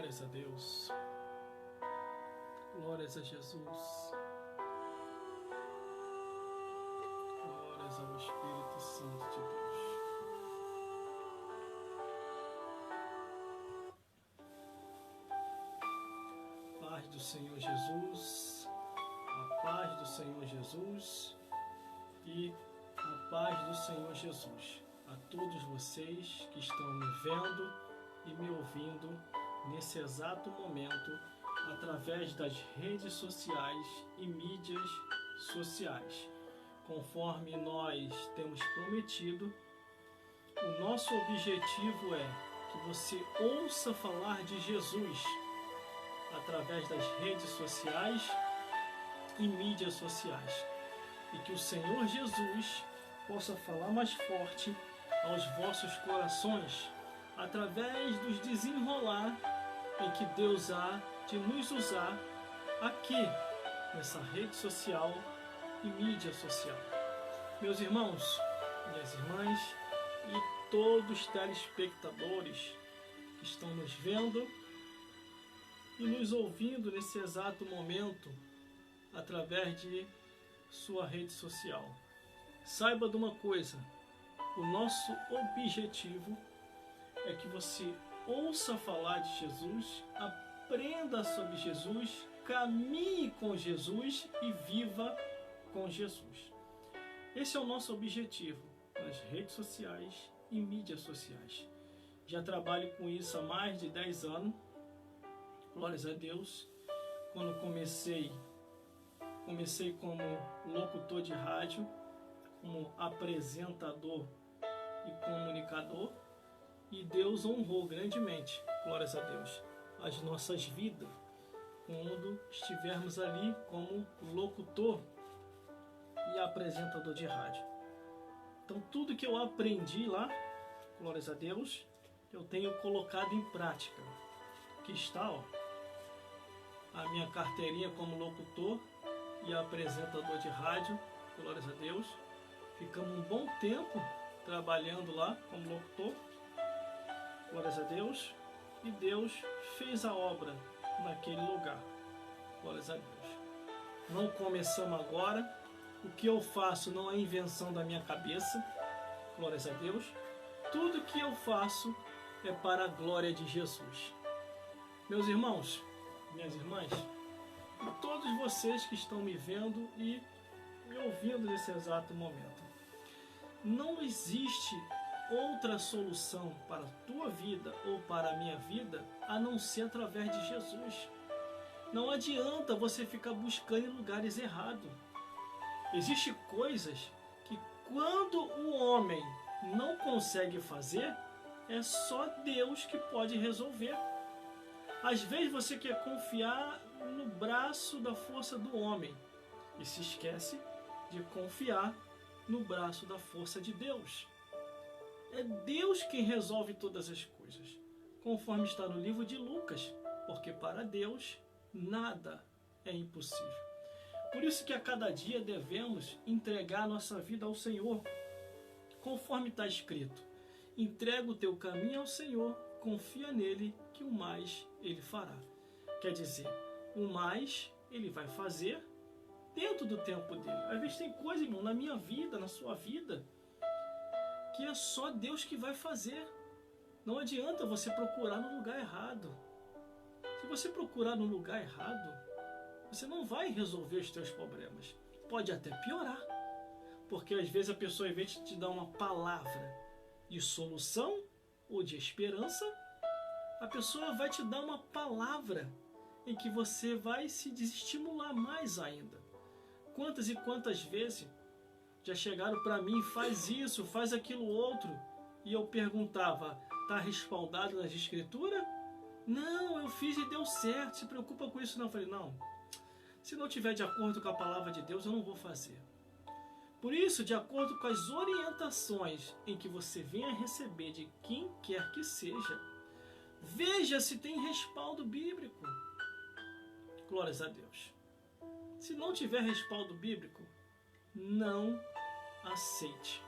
Glórias a Deus. Glórias a Jesus. Glórias ao Espírito Santo de Deus. Paz do Senhor Jesus. A paz do Senhor Jesus. E a paz do Senhor Jesus a todos vocês que estão me vendo e me ouvindo nesse exato momento através das redes sociais e mídias sociais. Conforme nós temos prometido, o nosso objetivo é que você ouça falar de Jesus através das redes sociais e mídias sociais, e que o Senhor Jesus possa falar mais forte aos vossos corações através dos desenrolar em que Deus há de nos usar aqui nessa rede social e mídia social. Meus irmãos, minhas irmãs e todos os telespectadores que estão nos vendo e nos ouvindo nesse exato momento através de sua rede social. Saiba de uma coisa, o nosso objetivo é que você ouça falar de Jesus, aprenda sobre Jesus, caminhe com Jesus e viva com Jesus. Esse é o nosso objetivo nas redes sociais e mídias sociais. Já trabalho com isso há mais de 10 anos, glórias a Deus. Quando comecei como locutor de rádio, como apresentador e comunicador, e Deus honrou grandemente, glórias a Deus, as nossas vidas quando estivermos ali como locutor e apresentador de rádio. Então tudo que eu aprendi lá, glórias a Deus, eu tenho colocado em prática. Aqui está, ó, a minha carteirinha como locutor e apresentador de rádio, glórias a Deus. Ficamos um bom tempo trabalhando lá como locutor, glórias a Deus, e Deus fez a obra naquele lugar, glórias a Deus. Não começamos agora, o que eu faço não é invenção da minha cabeça, glórias a Deus. Tudo que eu faço é para a glória de Jesus. Meus irmãos, minhas irmãs, e todos vocês que estão me vendo e me ouvindo nesse exato momento, não existe outra solução para a tua vida ou para a minha vida a não ser através de Jesus. Não adianta você ficar buscando em lugares errados. Existem coisas que quando o homem não consegue fazer, é só Deus que pode resolver. Às vezes você quer confiar no braço da força do homem e se esquece de confiar no braço da força de Deus. É Deus quem resolve todas as coisas, conforme está no livro de Lucas, porque para Deus nada é impossível. Por isso que a cada dia devemos entregar nossa vida ao Senhor, conforme está escrito: entrega o teu caminho ao Senhor, confia nele que o mais ele fará. Quer dizer, o mais ele vai fazer dentro do tempo dele. Às vezes tem coisa, irmão, na minha vida, na sua vida, que é só Deus que vai fazer. Não adianta você procurar no lugar errado. Se você procurar no lugar errado, você não vai resolver os teus problemas. Pode até piorar. Porque às vezes a pessoa, ao invés de te dar uma palavra de solução ou de esperança, a pessoa vai te dar uma palavra em que você vai se desestimular mais ainda. Quantas e quantas vezes já chegaram para mim: faz isso, faz aquilo outro, e eu perguntava: está respaldado nas escrituras? Não, eu fiz e deu certo, se preocupa com isso não. Eu falei: não, se não tiver de acordo com a palavra de Deus, eu não vou fazer. Por isso, de acordo com as orientações em que você venha receber de quem quer que seja, veja se tem respaldo bíblico. Glórias a Deus. Se não tiver respaldo bíblico, não aceite.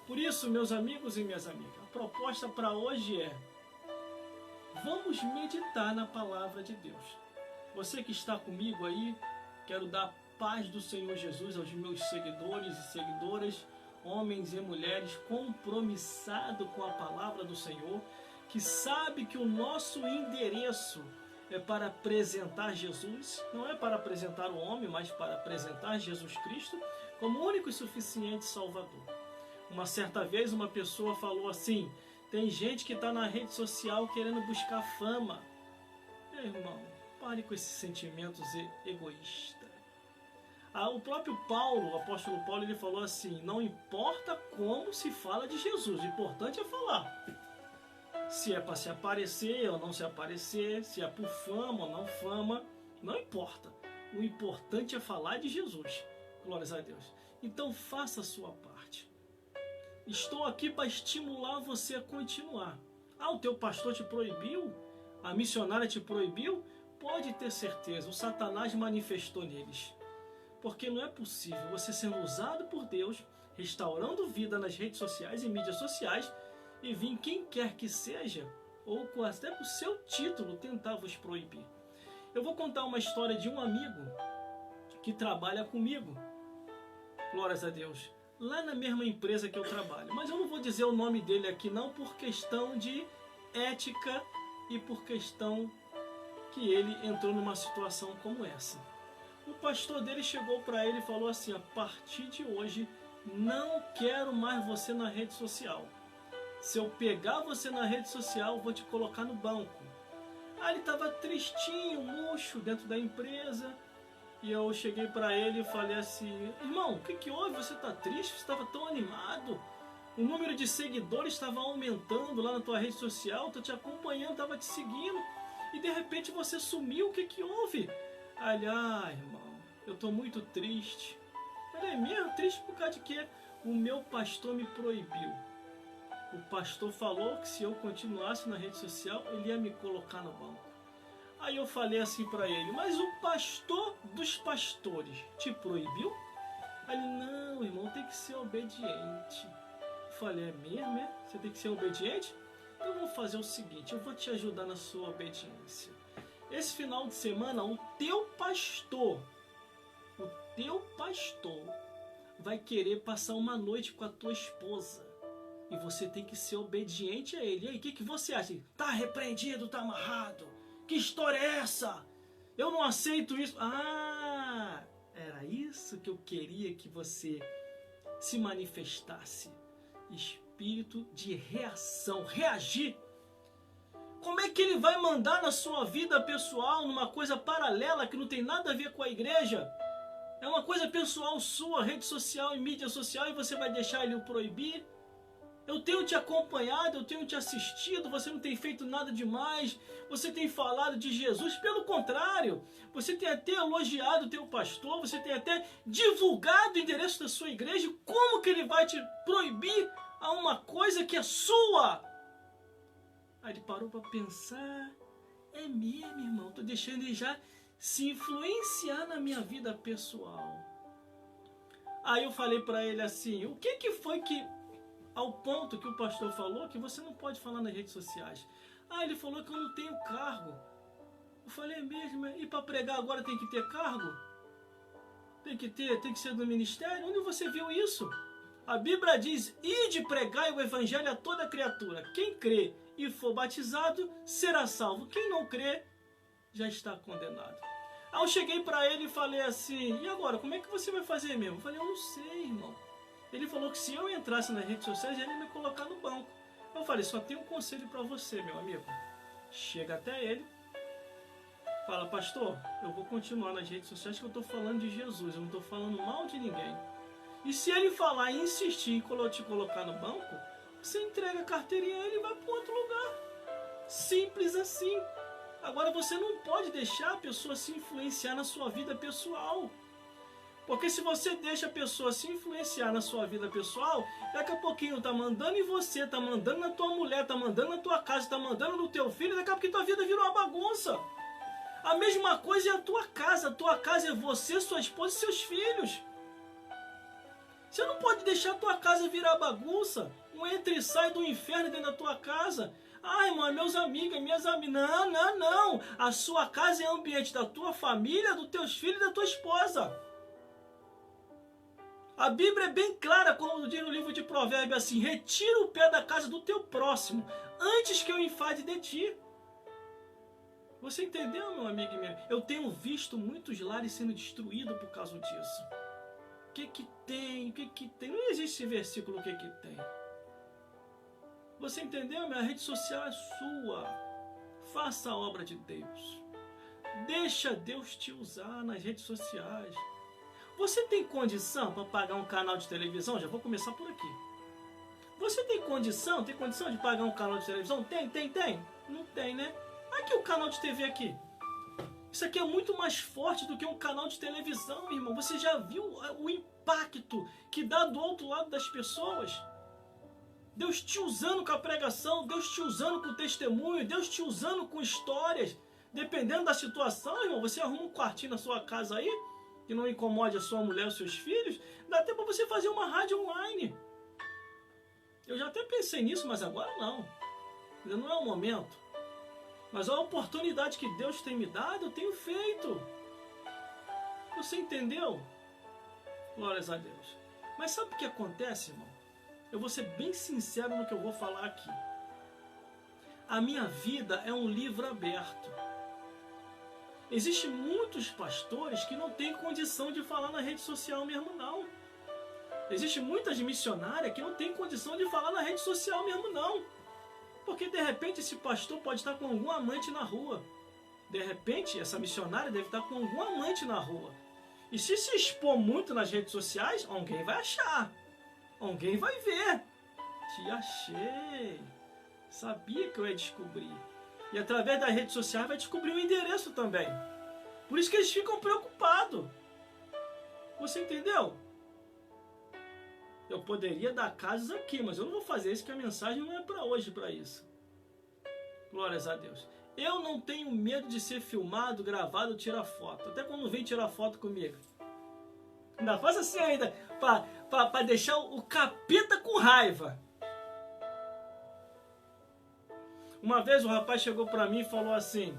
Por isso, meus amigos e minhas amigas, a proposta para hoje é: vamos meditar na palavra de Deus. Você que está comigo aí, quero dar a paz do Senhor Jesus aos meus seguidores e seguidoras, homens e mulheres compromissados com a palavra do Senhor, que sabe que o nosso endereço é para apresentar Jesus, não é para apresentar o homem, mas para apresentar Jesus Cristo como único e suficiente Salvador. Uma certa vez uma pessoa falou assim: tem gente que está na rede social querendo buscar fama. Meu irmão, pare com esses sentimentos egoístas. O próprio Paulo, o apóstolo Paulo, ele falou assim: não importa como se fala de Jesus, o importante é falar. Se é para se aparecer ou não se aparecer, se é por fama ou não fama, não importa. O importante é falar de Jesus. Glórias a Deus. Então faça a sua parte. Estou aqui para estimular você a continuar. O teu pastor te proibiu? A missionária te proibiu? Pode ter certeza, o Satanás manifestou neles. Porque não é possível você sendo usado por Deus, restaurando vida nas redes sociais e mídias sociais, e vir quem quer que seja, ou até com o seu título, tentar vos proibir. Eu vou contar uma história de um amigo que trabalha comigo, glórias a Deus, lá na mesma empresa que eu trabalho. Mas eu não vou dizer o nome dele aqui não, por questão de ética e por questão que ele entrou numa situação como essa. O pastor dele chegou para ele e falou assim: a partir de hoje não quero mais você na rede social. Se eu pegar você na rede social, eu vou te colocar no banco. Aí ele estava tristinho, murcho, dentro da empresa. E eu cheguei para ele e falei assim: irmão, o que houve? Você está triste? Você estava tão animado? O número de seguidores estava aumentando lá na tua rede social. Estou te acompanhando, estava te seguindo. E de repente você sumiu. O que houve? Aí ele: irmão, eu estou muito triste. Eu falei: é mesmo? Triste por causa de quê? O meu pastor me proibiu. O pastor falou que se eu continuasse na rede social, ele ia me colocar no banco. Aí eu falei assim para ele: mas o pastor dos pastores te proibiu? Aí ele: não, irmão, tem que ser obediente. Eu falei: é mesmo, é? Você tem que ser obediente? Então eu vou fazer o seguinte, eu vou te ajudar na sua obediência. Esse final de semana, o teu pastor vai querer passar uma noite com a tua esposa. E você tem que ser obediente a ele. E aí, o que você acha? Tá repreendido, tá amarrado. Que história é essa? Eu não aceito isso. Era isso que eu queria que você se manifestasse. Espírito de reação, reagir. Como é que ele vai mandar na sua vida pessoal, numa coisa paralela que não tem nada a ver com a igreja? É uma coisa pessoal sua, rede social e mídia social, e você vai deixar ele o proibir? Eu tenho te acompanhado, eu tenho te assistido, você não tem feito nada demais, você tem falado de Jesus, pelo contrário, você tem até elogiado o teu pastor, você tem até divulgado o endereço da sua igreja. Como que ele vai te proibir a uma coisa que é sua? Aí ele parou para pensar: é mesmo, irmão, estou deixando ele já se influenciar na minha vida pessoal. Aí eu falei para ele assim: o que foi que, ao ponto que o pastor falou que você não pode falar nas redes sociais? Ele falou que eu não tenho cargo. Eu falei: é mesmo? E para pregar agora tem que ter cargo? Tem que ser do ministério? Onde você viu isso? A Bíblia diz: ide pregai o evangelho a toda criatura. Quem crê e for batizado será salvo. Quem não crê já está condenado. Aí eu cheguei para ele e falei assim: e agora, como é que você vai fazer mesmo? Eu falei: eu não sei, irmão. Ele falou que se eu entrasse nas redes sociais, ele ia me colocar no banco. Eu falei: só tenho um conselho para você, meu amigo. Chega até ele, fala: pastor, eu vou continuar nas redes sociais que eu estou falando de Jesus, eu não estou falando mal de ninguém. E se ele falar e insistir em te colocar no banco, você entrega a carteirinha a ele e vai para outro lugar. Simples assim. Agora você não pode deixar a pessoa se influenciar na sua vida pessoal. Porque se você deixa a pessoa se influenciar na sua vida pessoal, daqui a pouquinho tá mandando em você, tá mandando na tua mulher, tá mandando na tua casa, tá mandando no teu filho, daqui a pouquinho tua vida virou uma bagunça. A mesma coisa é a tua casa é você, sua esposa e seus filhos. Você não pode deixar a tua casa virar bagunça, um entra e sai do inferno dentro da tua casa. Ah, irmão, meus amigos, minhas amigas. Não, não, não. A sua casa é ambiente da tua família, dos teus filhos e da tua esposa. A Bíblia é bem clara quando diz no livro de Provérbios assim: retira o pé da casa do teu próximo, antes que eu enfade de ti. Você entendeu, meu amigo e minha amiga? Eu tenho visto muitos lares sendo destruídos por causa disso. O que que tem? O que que tem? Não existe esse versículo, o que que tem. Você entendeu? Minha rede social é sua. Faça a obra de Deus. Deixa Deus te usar nas redes sociais. Você tem condição para pagar um canal de televisão? Já vou começar por aqui. Você tem condição? Tem condição de pagar um canal de televisão? Tem? Não tem, né? Aqui o canal de TV aqui. Isso aqui é muito mais forte do que um canal de televisão, meu irmão. Você já viu o impacto que dá do outro lado das pessoas? Deus te usando com a pregação, Deus te usando com o testemunho, Deus te usando com histórias. Dependendo da situação, irmão, você arruma um quartinho na sua casa aí, que não incomode a sua mulher e os seus filhos, dá até para você fazer uma rádio online. Eu já até pensei nisso, mas agora não. Ainda não é o momento. Mas a oportunidade que Deus tem me dado, eu tenho feito. Você entendeu? Glórias a Deus. Mas sabe o que acontece, irmão? Eu vou ser bem sincero no que eu vou falar aqui. A minha vida é um livro aberto. Existem muitos pastores que não têm condição de falar na rede social mesmo, não. Existem muitas missionárias que não têm condição de falar na rede social mesmo, não. Porque de repente esse pastor pode estar com algum amante na rua. De repente essa missionária deve estar com algum amante na rua. E se expor muito nas redes sociais, alguém vai achar. Alguém vai ver. Te achei. Sabia que eu ia descobrir. E através das redes sociais vai descobrir o endereço também. Por isso que eles ficam preocupados. Você entendeu? Eu poderia dar casos aqui, mas eu não vou fazer isso, que a mensagem não é para hoje, para isso. Glórias a Deus. Eu não tenho medo de ser filmado, gravado, tirar foto. Até quando vem tirar foto comigo. Ainda faz assim ainda, para deixar o capeta com raiva. Uma vez o rapaz chegou para mim e falou assim: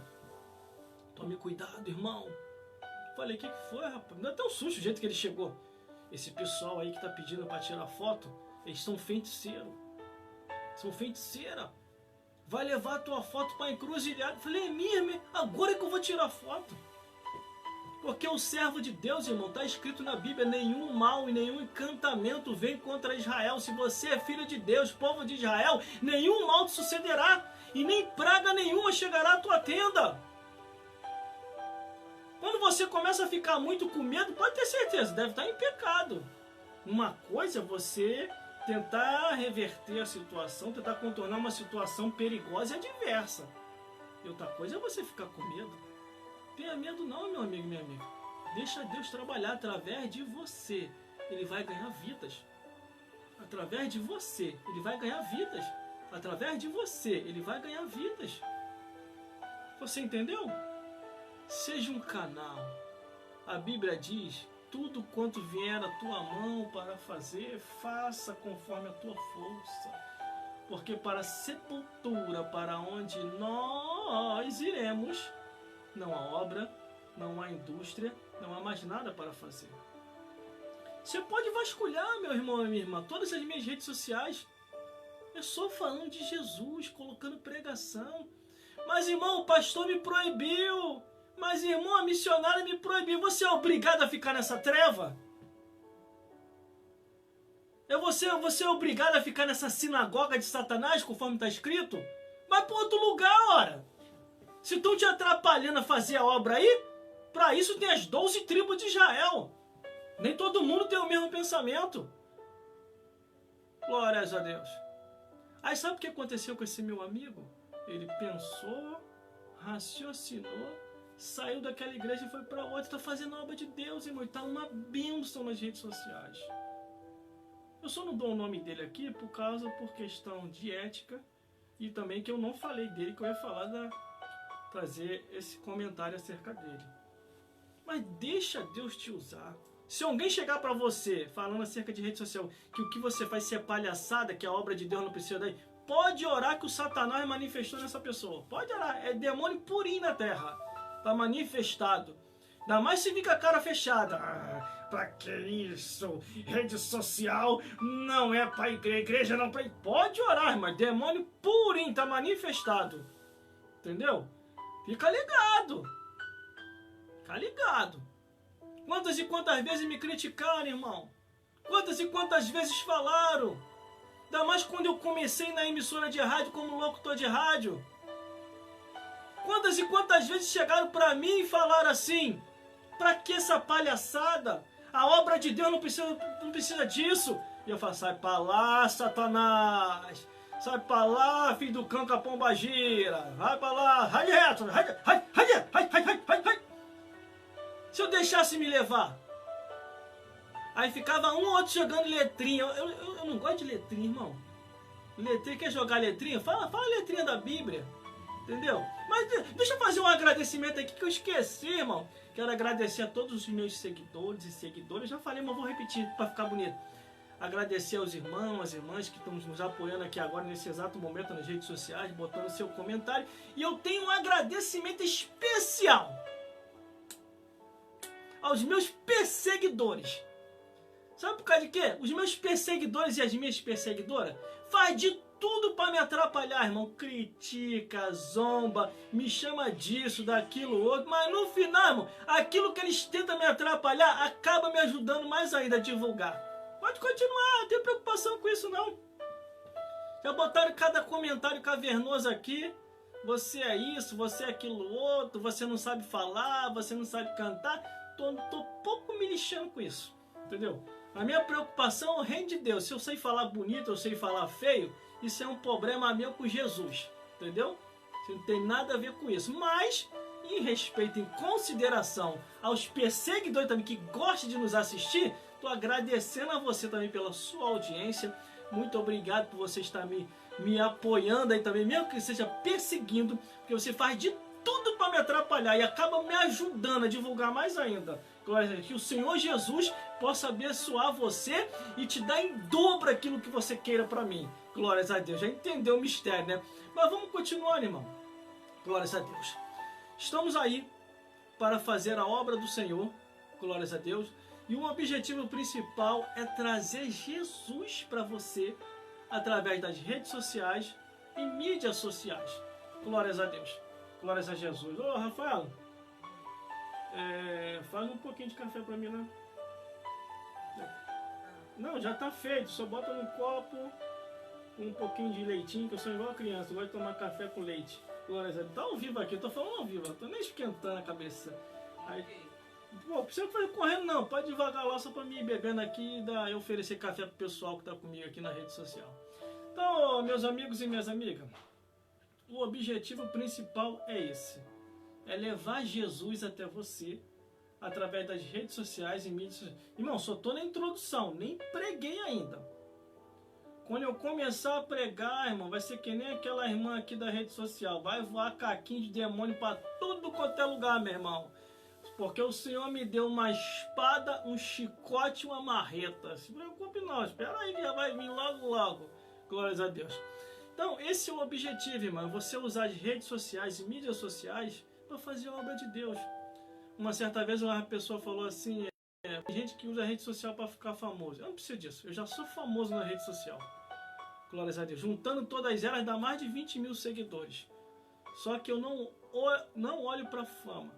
tome cuidado, irmão. Falei: o que foi, rapaz? Não é tão susto o jeito que ele chegou. Esse pessoal aí que tá pedindo para tirar foto, eles são feiticeiros. São feiticeira. Vai levar a tua foto para encruzilhada. Falei: mesmo, agora é que eu vou tirar foto. Porque o servo de Deus, irmão, está escrito na Bíblia: nenhum mal e nenhum encantamento vem contra Israel. Se você é filho de Deus, povo de Israel, nenhum mal te sucederá. E nem praga nenhuma chegará à tua tenda. Quando você começa a ficar muito com medo, pode ter certeza, deve estar em pecado. Uma coisa é você tentar reverter a situação, tentar contornar uma situação perigosa e adversa. E outra coisa é você ficar com medo. Tenha medo não, meu amigo e minha amiga. Deixa Deus trabalhar através de você. Ele vai ganhar vidas. Através de você, ele vai ganhar vidas. Através de você, ele vai ganhar vidas. Você entendeu? Seja um canal. A Bíblia diz: tudo quanto vier à tua mão para fazer, faça conforme a tua força. Porque para a sepultura, para onde nós iremos, não há obra, não há indústria, não há mais nada para fazer. Você pode vasculhar, meu irmão e minha irmã, todas as minhas redes sociais. Eu só falando de Jesus, colocando pregação. Mas, irmão, o pastor me proibiu. Mas, irmão, a missionária me proibiu. Você é obrigado a ficar nessa treva? Você é obrigado a ficar nessa sinagoga de Satanás, conforme está escrito? Vai para outro lugar, ora. Se estão te atrapalhando a fazer a obra aí, para isso tem as 12 tribos de Israel. Nem todo mundo tem o mesmo pensamento. Glórias a Deus. Aí sabe o que aconteceu com esse meu amigo? Ele pensou, raciocinou, saiu daquela igreja e foi para outra. Está fazendo a obra de Deus, irmão. Está uma bênção nas redes sociais. Eu só não dou o nome dele aqui por questão de ética e também que eu não falei dele, que eu ia falar trazer esse comentário acerca dele. Mas deixa Deus te usar. Se alguém chegar para você falando acerca de rede social que o que você faz é palhaçada, que a obra de Deus não precisa daí, pode orar que o Satanás manifestou nessa pessoa. Pode orar. É demônio purinho na terra. Está manifestado. Ainda mais se fica a cara fechada. Pra que isso? Rede social não é pra igreja, não pra... Pode orar, mas demônio purinho, tá manifestado. Entendeu? Fica ligado. Fica ligado. Quantas e quantas vezes me criticaram, irmão? Quantas e quantas vezes falaram? Ainda mais quando eu comecei na emissora de rádio como locutor de rádio. Quantas e quantas vezes chegaram pra mim e falaram assim: pra que essa palhaçada? A obra de Deus não precisa disso. E eu falo: sai pra lá, Satanás. Sai pra lá, filho do cão com a pomba gira. Vai pra lá, vai reto. Vai. Se eu deixasse me levar. Aí ficava um ou outro jogando letrinha. Eu não gosto de letrinha, irmão. Letrinha, quer jogar letrinha? Fala letrinha da Bíblia. Entendeu? Mas deixa eu fazer um agradecimento aqui que eu esqueci, irmão. Quero agradecer a todos os meus seguidores e seguidoras. Já falei, mas vou repetir para ficar bonito. Agradecer aos irmãos, às irmãs que estão nos apoiando aqui agora, nesse exato momento, nas redes sociais, botando seu comentário. E eu tenho um agradecimento especial aos meus perseguidores. Sabe por causa de quê? Os meus perseguidores e as minhas perseguidoras faz de tudo para me atrapalhar, irmão. Critica, zomba, me chama disso, daquilo, outro. Mas no final, irmão, aquilo que eles tentam me atrapalhar acaba me ajudando mais ainda a divulgar. Pode continuar, não tenho preocupação com isso não. Já botaram cada comentário cavernoso aqui. Você é isso, você é aquilo outro, você não sabe falar, você não sabe cantar. Tô pouco me lixando com isso, entendeu? A minha preocupação é o reino de Deus. Se eu sei falar bonito, eu sei falar feio, isso é um problema meu com Jesus, entendeu? Isso não tem nada a ver com isso. Mas, em respeito, em consideração aos perseguidores também que gostam de nos assistir, estou agradecendo a você também pela sua audiência. Muito obrigado por você estar me apoiando aí também, mesmo que seja perseguindo, porque você faz de tudo para me atrapalhar e acaba me ajudando a divulgar mais ainda. Que o Senhor Jesus possa abençoar você e te dar em dobro aquilo que você queira para mim. Glórias a Deus. Já entendeu o mistério, né? Mas vamos continuar, irmão. Glórias a Deus. Estamos aí para fazer a obra do Senhor. Glórias a Deus. E o objetivo principal é trazer Jesus para você através das redes sociais e mídias sociais. Glórias a Deus. Glórias a Jesus. Ô, Rafael, faz um pouquinho de café para mim, né? Não, já tá feito. Só bota num copo um pouquinho de leitinho, que eu sou igual a criança. Eu gosto de tomar café com leite. Glórias a Deus. Tá ao vivo aqui, eu tô falando ao vivo. Eu tô nem esquentando a cabeça. Aí, pô, não precisa fazer correndo não. Pode devagar lá só para mim ir bebendo aqui e eu oferecer café pro pessoal que tá comigo aqui na rede social. Então, meus amigos e minhas amigas, o objetivo principal é esse. É levar Jesus até você através das redes sociais e mídias sociais. Irmão, só tô na introdução, nem preguei ainda. Quando eu começar a pregar, irmão, vai ser que nem aquela irmã aqui da rede social. Vai voar caquinho de demônio para tudo quanto é lugar, meu irmão. Porque o Senhor me deu uma espada, um chicote e uma marreta. Se preocupe não, espera aí que já vai vir logo logo. Glórias a Deus. Então, esse é o objetivo, irmão. Você usar as redes sociais e mídias sociais para fazer a obra de Deus. Uma certa vez uma pessoa falou assim: tem gente que usa a rede social para ficar famoso. Eu não preciso disso. Eu já sou famoso na rede social. Glórias a Deus. Juntando todas elas, dá mais de 20 mil seguidores. Só que eu não olho para fama.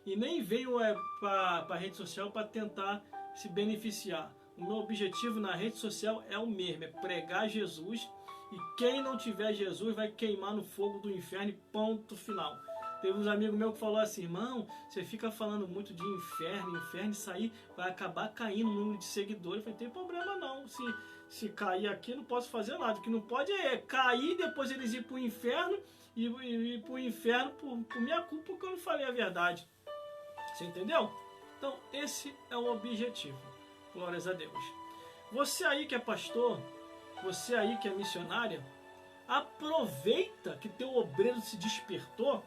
E nem veio para a rede social para tentar se beneficiar. O meu objetivo na rede social é o mesmo. É pregar Jesus. E quem não tiver Jesus vai queimar no fogo do inferno e ponto final. Teve uns amigos meus que falaram assim: irmão, você fica falando muito de inferno, isso aí vai acabar caindo no número de seguidores. Eu falei: tem problema não, se cair aqui não posso fazer nada. O que não pode é cair, depois eles ir para o inferno e ir para o inferno por minha culpa, porque eu não falei a verdade. Você entendeu? Então esse é o objetivo. Glórias a Deus. Você aí que é pastor, você aí que é missionária, aproveita que teu obreiro se despertou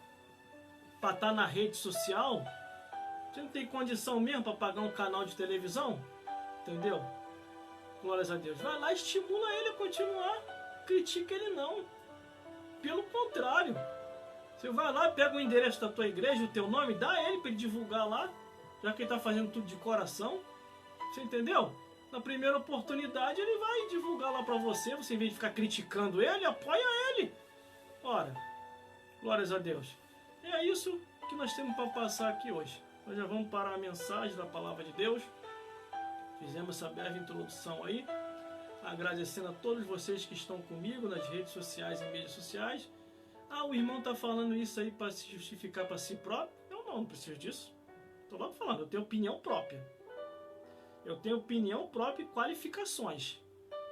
para estar na rede social. Você não tem condição mesmo para pagar um canal de televisão? Entendeu? Glórias a Deus. Vai lá, estimula ele a continuar. Critica ele não. Pelo contrário. Você vai lá, pega o endereço da tua igreja, o teu nome, dá ele para ele divulgar lá, já que ele está fazendo tudo de coração. Você entendeu? Na primeira oportunidade ele vai divulgar lá para você, em vez de ficar criticando ele, apoia ele. Ora, glórias a Deus. E é isso que nós temos para passar aqui hoje. Nós já vamos parar a mensagem da palavra de Deus. Fizemos essa breve introdução aí, agradecendo a todos vocês que estão comigo nas redes sociais e mídias sociais. Ah, o irmão está falando isso aí para se justificar para si próprio? Eu não preciso disso. Estou logo falando, eu tenho opinião própria. Eu tenho opinião própria e qualificações.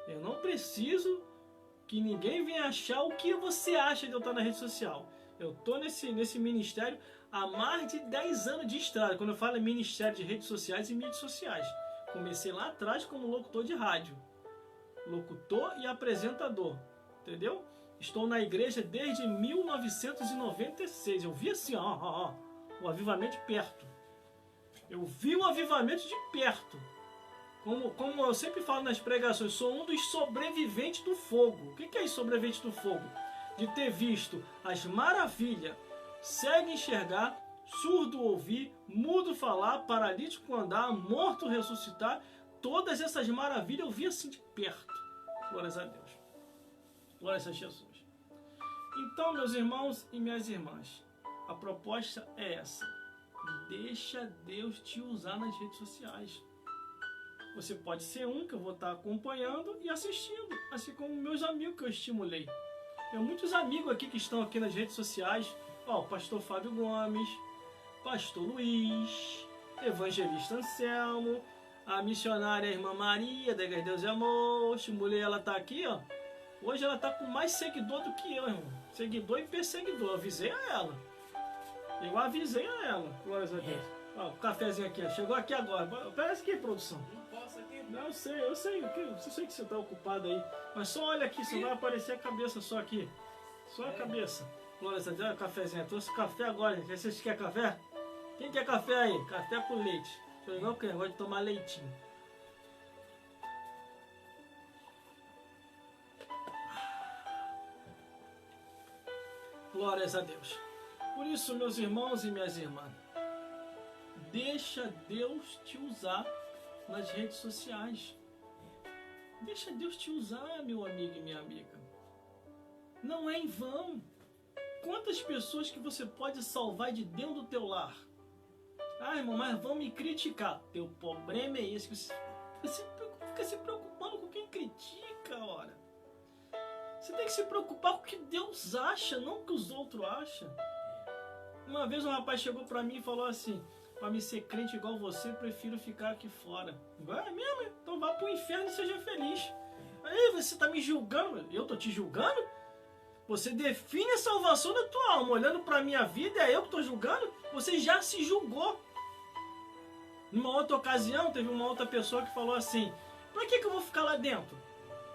Eu não preciso que ninguém venha achar o que você acha de eu estar na rede social. Eu estou nesse ministério há mais de 10 anos de estrada. Quando eu falo em ministério de redes sociais e mídias sociais. Comecei lá atrás como locutor de rádio. Locutor e apresentador. Entendeu? Estou na igreja desde 1996. Eu vi assim, o avivamento de perto. Eu vi o avivamento de perto. Como eu sempre falo nas pregações, sou um dos sobreviventes do fogo. O que é isso, sobrevivente do fogo? De ter visto as maravilhas, cego enxergar, surdo ouvir, mudo falar, paralítico andar, morto ressuscitar. Todas essas maravilhas eu vi assim de perto. Glórias a Deus. Glórias a Jesus. Então, meus irmãos e minhas irmãs, a proposta é essa. Deixa Deus te usar nas redes sociais. Você pode ser um que eu vou estar acompanhando e assistindo, assim como meus amigos que eu estimulei. Tenho muitos amigos aqui que estão aqui nas redes sociais. Ó, o pastor Fábio Gomes, pastor Luiz, evangelista Anselmo, a missionária Irmã Maria, da Igreja Deus e Amor. Estimulei ela tá aqui, ó. Hoje ela tá com mais seguidor do que eu, irmão. Seguidor e perseguidor. Eu avisei a ela. Glórias a Deus. Ó, o cafezinho aqui, ó. Chegou aqui agora. Parece que produção. Não, eu sei que você está ocupado aí. Mas só olha aqui, só vai aparecer a cabeça só aqui. Só a cabeça. Glória a Deus, olha o cafezinho. Eu trouxe café agora, gente. Vocês querem café? Quem quer café aí? Café com leite. Sou igual que eu gosto de tomar leitinho. Glórias a Deus. Por isso, meus irmãos e minhas irmãs, deixa Deus te usar nas redes sociais. Deixa Deus te usar, meu amigo e minha amiga. Não é em vão. Quantas pessoas que você pode salvar de dentro do teu lar? Ah, irmão, mas vão me criticar. Teu problema é esse. Você fica se preocupando com quem critica, ora. Você tem que se preocupar com o que Deus acha, não com o que os outros acham. Uma vez um rapaz chegou pra mim e falou assim: para me ser crente igual você, prefiro ficar aqui fora. É mesmo? Então vá pro inferno e seja feliz. Aí você tá me julgando? Eu tô te julgando? Você define a salvação da tua alma. Olhando pra minha vida, é eu que tô julgando? Você já se julgou. Numa outra ocasião, teve uma outra pessoa que falou assim: pra que eu vou ficar lá dentro?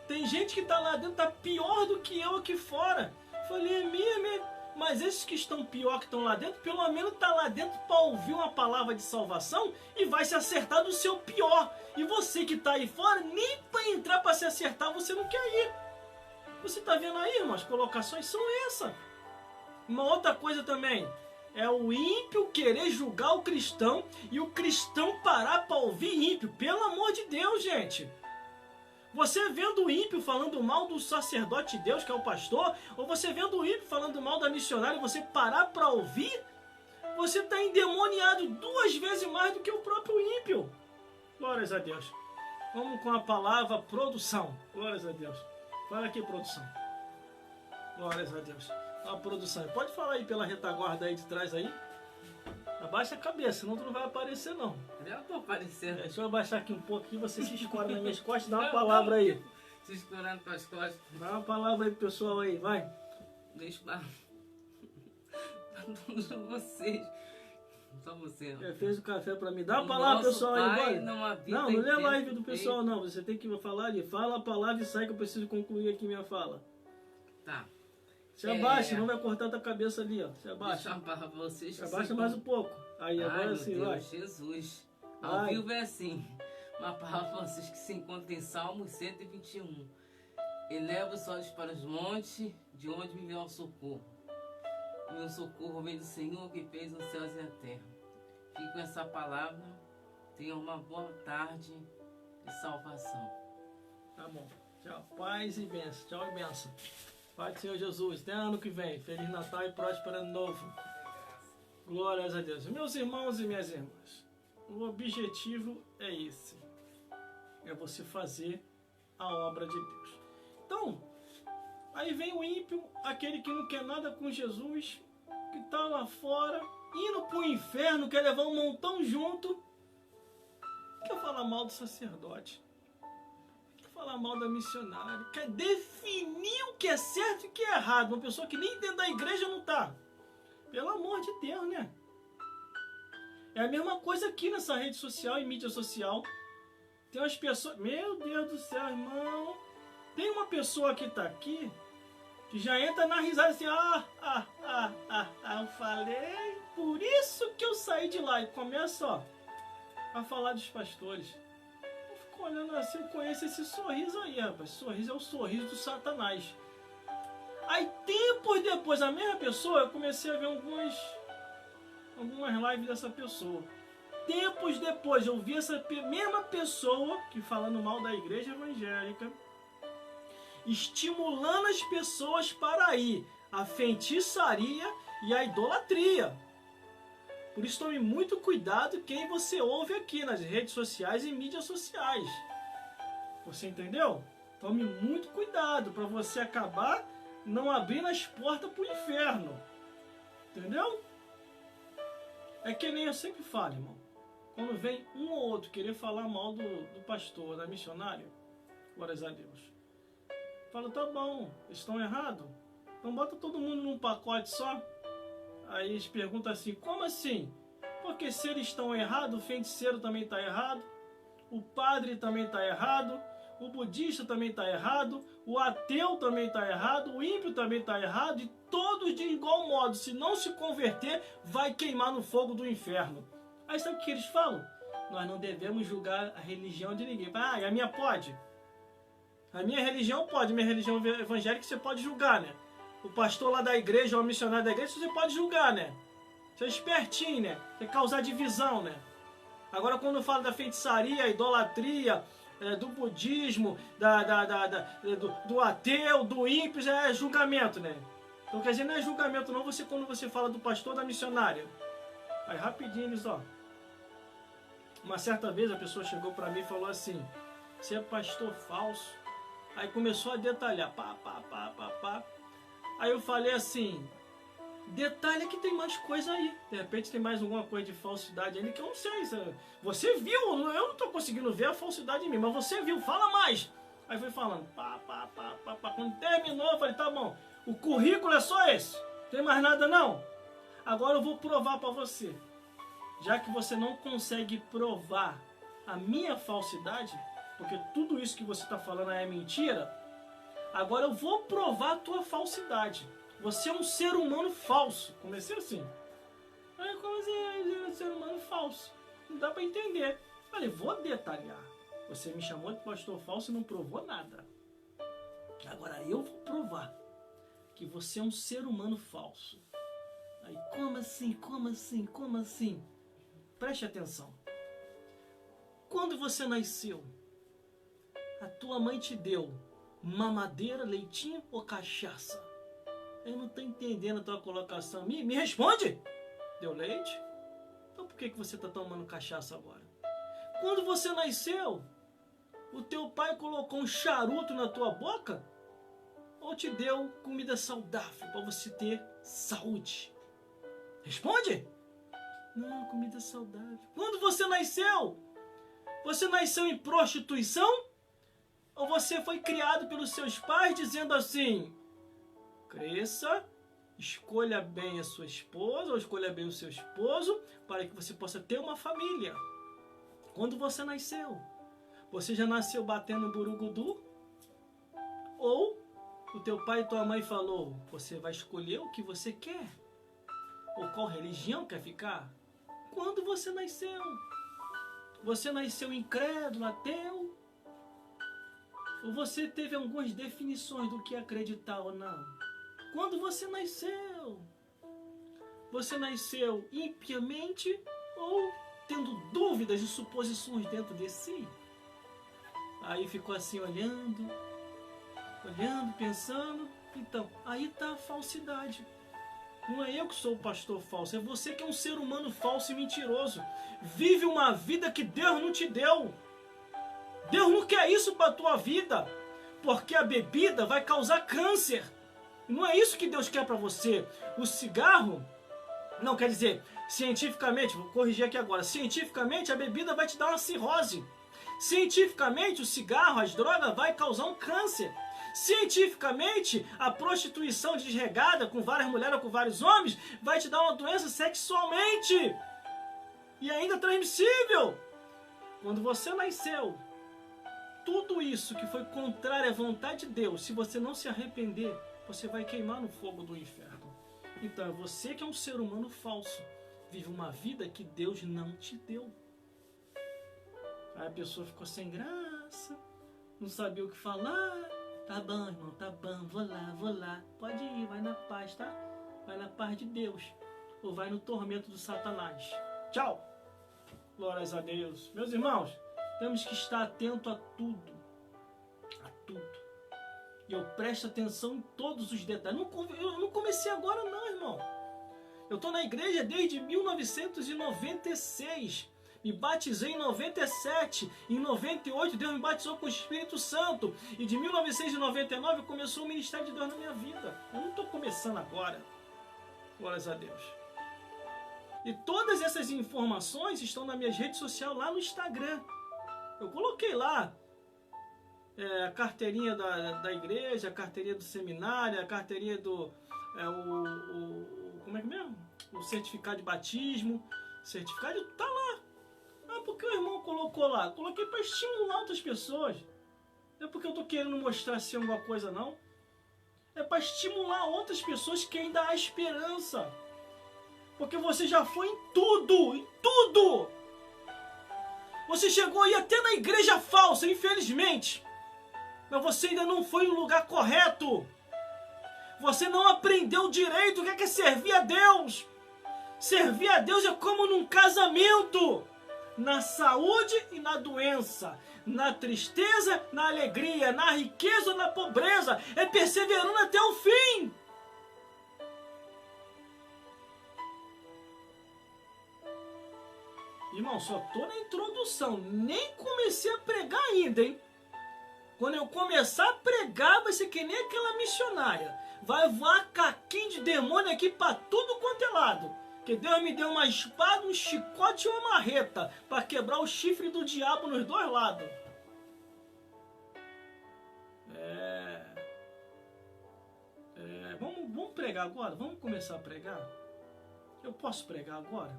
Tem gente que tá lá dentro, tá pior do que eu aqui fora. Falei, é mesmo? Mas esses que estão pior que estão lá dentro, pelo menos tá lá dentro para ouvir uma palavra de salvação e vai se acertar do seu pior. E você que tá aí fora, nem para entrar para se acertar você não quer ir. Você tá vendo aí, irmão? As colocações são essas. Uma outra coisa também é o ímpio querer julgar o cristão e o cristão parar para ouvir ímpio. Pelo amor de Deus, gente. Você vendo o ímpio falando mal do sacerdote de Deus, que é o pastor, ou você vendo o ímpio falando mal da missionária e você parar para ouvir, você está endemoniado 2 vezes mais do que o próprio ímpio. Glórias a Deus. Vamos com a palavra produção. Glórias a Deus. Fala aqui, produção. Glórias a Deus. A produção. Pode falar aí pela retaguarda aí de trás aí. Abaixa a cabeça, senão tu não vai aparecer não. Eu tô aparecendo. Deixa eu abaixar aqui um pouco, aqui, você se escora nas minhas costas e dá uma palavra aí. Se escorar nas tuas costas. Dá uma palavra aí pro pessoal aí, vai. Deixa pra todos vocês. Só você. Fez o café pra mim. Dá uma palavra pro pessoal aí, bora. Não lê a live do pessoal não. Você tem que falar ali. Fala a palavra e sai que eu preciso concluir aqui minha fala. Tá. Se abaixa, não vai cortar a tua cabeça ali, ó. Se abaixa. Deixa eu falar pra vocês. Se abaixa mais um pouco. Aí, agora sim, vai. Deus, Jesus. Ao vivo é assim. Uma palavra pra vocês que se encontra em Salmo 121. Eleva os olhos para os montes, de onde me virá o socorro. O meu socorro vem do Senhor que fez os céus e a terra. Fique com essa palavra. Tenha uma boa tarde de salvação. Tá bom. Tchau. Paz e bênção. Tchau e bênção. Pai do Senhor Jesus. Até ano que vem. Feliz Natal e próspero ano novo. Glórias a Deus. Meus irmãos e minhas irmãs, o objetivo é esse. É você fazer a obra de Deus. Então, aí vem o ímpio, aquele que não quer nada com Jesus, que está lá fora, indo para o inferno, quer levar um montão junto, quer falar mal do sacerdote, quer falar mal da missionária, quer definir o que é certo e o que é errado. Uma pessoa que nem dentro da igreja não está. Pelo amor de Deus, né? É a mesma coisa aqui nessa rede social e mídia social. Tem umas pessoas... Meu Deus do céu, irmão. Tem uma pessoa que tá aqui que já entra na risada assim... eu falei... Por isso que eu saí de lá. E começa, ó, a falar dos pastores. Eu fico olhando assim, eu conheço esse sorriso aí, rapaz. Esse sorriso é o sorriso do Satanás. Aí, tempos depois, a mesma pessoa, eu comecei a ver algumas lives dessa pessoa. Tempos depois, eu vi essa mesma pessoa que falando mal da igreja evangélica, estimulando as pessoas para ir à feitiçaria e à idolatria. Por isso, tome muito cuidado quem você ouve aqui nas redes sociais e mídias sociais. Você entendeu? Tome muito cuidado para você acabar não abrindo as portas para o inferno. Entendeu? É que nem eu sempre falo, irmão. Quando vem um ou outro querer falar mal do pastor, da missionária, glórias a Deus. Falo, tá bom, eles estão errados? Então bota todo mundo num pacote só. Aí eles perguntam assim, como assim? Porque se eles estão errados, o feiticeiro também está errado, o padre também está errado, o budista também está errado, o ateu também está errado, o ímpio também está errado, e todos de igual modo, se não se converter, vai queimar no fogo do inferno. Aí sabe o que eles falam? Nós não devemos julgar a religião de ninguém. Ah, e a minha pode? A minha religião pode, minha religião evangélica você pode julgar, né? O pastor lá da igreja, ou o missionário da igreja, você pode julgar, né? Você é espertinho, né? Quer causar divisão, né? Agora quando fala da feitiçaria, idolatria, do budismo, do ateu, do ímpio, já é julgamento, né? Então quer dizer, não é julgamento não, quando você fala do pastor, da missionária. Aí rapidinho eles, ó. Uma certa vez a pessoa chegou pra mim e falou assim, você é pastor falso? Aí começou a detalhar, pá. Aí eu falei assim, detalhe que tem mais coisa aí. De repente tem mais alguma coisa de falsidade aí que eu não sei. Você viu, eu não tô conseguindo ver a falsidade em mim, mas você viu, fala mais. Aí foi falando, pá. Quando terminou, eu falei, tá bom, o currículo é só esse, não tem mais nada não. Agora eu vou provar pra você. Já que você não consegue provar a minha falsidade, porque tudo isso que você está falando é mentira, agora eu vou provar a tua falsidade. Você é um ser humano falso. Comecei assim. Aí como assim é um ser humano falso? Não dá para entender. Falei, vou detalhar. Você me chamou de pastor falso e não provou nada. Agora eu vou provar que você é um ser humano falso. Aí, como assim? Preste atenção. Quando você nasceu, a tua mãe te deu mamadeira, leitinho ou cachaça? Eu não estou entendendo a tua colocação. Me responde! Deu leite? Então por que você está tomando cachaça agora? Quando você nasceu, o teu pai colocou um charuto na tua boca? Ou te deu comida saudável para você ter saúde? Responde! Não, comida saudável. Quando você nasceu em prostituição? Ou você foi criado pelos seus pais dizendo assim, cresça, escolha bem a sua esposa ou escolha bem o seu esposo para que você possa ter uma família? Quando você nasceu, você já nasceu batendo burugudu? Ou o teu pai e tua mãe falou, você vai escolher o que você quer? Ou qual religião quer ficar? Quando você nasceu? Você nasceu incrédulo, ateu? Ou você teve algumas definições do que acreditar ou não? Quando você nasceu impiamente ou tendo dúvidas e suposições dentro de si? Aí ficou assim olhando, pensando. Então, aí está a falsidade. Não é eu que sou o pastor falso, é você que é um ser humano falso e mentiroso. Vive uma vida que Deus não te deu. Deus não quer isso para a tua vida, porque a bebida vai causar câncer. Não é isso que Deus quer para você. O cigarro, não quer dizer, cientificamente, vou corrigir aqui agora, cientificamente a bebida vai te dar uma cirrose. Cientificamente o cigarro, as drogas vai causar um câncer. Cientificamente a prostituição desregada com várias mulheres ou com vários homens vai te dar uma doença sexualmente e ainda transmissível. Quando você nasceu, tudo isso que foi contrário à vontade de Deus, se você não se arrepender, você vai queimar no fogo do inferno. Então é você que é um ser humano falso, vive uma vida que Deus não te deu. Aí a pessoa ficou sem graça, não sabia o que falar. Tá bom, irmão, tá bom, vou lá. Pode ir, vai na paz, tá? Vai na paz de Deus. Ou vai no tormento do Satanás. Tchau! Glórias a Deus. Meus irmãos, temos que estar atento a tudo. A tudo. E eu presto atenção em todos os detalhes. Eu não comecei agora não, irmão. Eu estou na igreja desde 1996. Me batizei em 97, em 98 Deus me batizou com o Espírito Santo. E de 1999 começou o ministério de Deus na minha vida. Eu não estou começando agora. Glórias a Deus. E todas essas informações estão nas minhas redes sociais lá no Instagram. Eu coloquei lá a carteirinha da igreja, a carteirinha do seminário, a carteirinha do... como é que é mesmo? O certificado de batismo. O certificado está lá. Porque o irmão colocou lá? Coloquei para estimular outras pessoas. Não é porque eu estou querendo mostrar assim alguma coisa, não. É para estimular outras pessoas que ainda há esperança. Porque você já foi em tudo, em tudo. Você chegou aí até na igreja falsa, infelizmente. Mas você ainda não foi no lugar correto. Você não aprendeu direito o que é servir a Deus. Servir a Deus é como num casamento. Na saúde e na doença, na tristeza, na alegria, na riqueza ou na pobreza, é perseverando até o fim. Irmão, só tô na introdução, nem comecei a pregar ainda, hein? Quando eu começar a pregar, vai ser que nem aquela missionária. Vai voar caquinho de demônio aqui pra tudo quanto é lado. Que Deus me deu uma espada, um chicote e uma marreta para quebrar o chifre do diabo nos dois lados. Vamos pregar agora? Vamos começar a pregar? Eu posso pregar agora?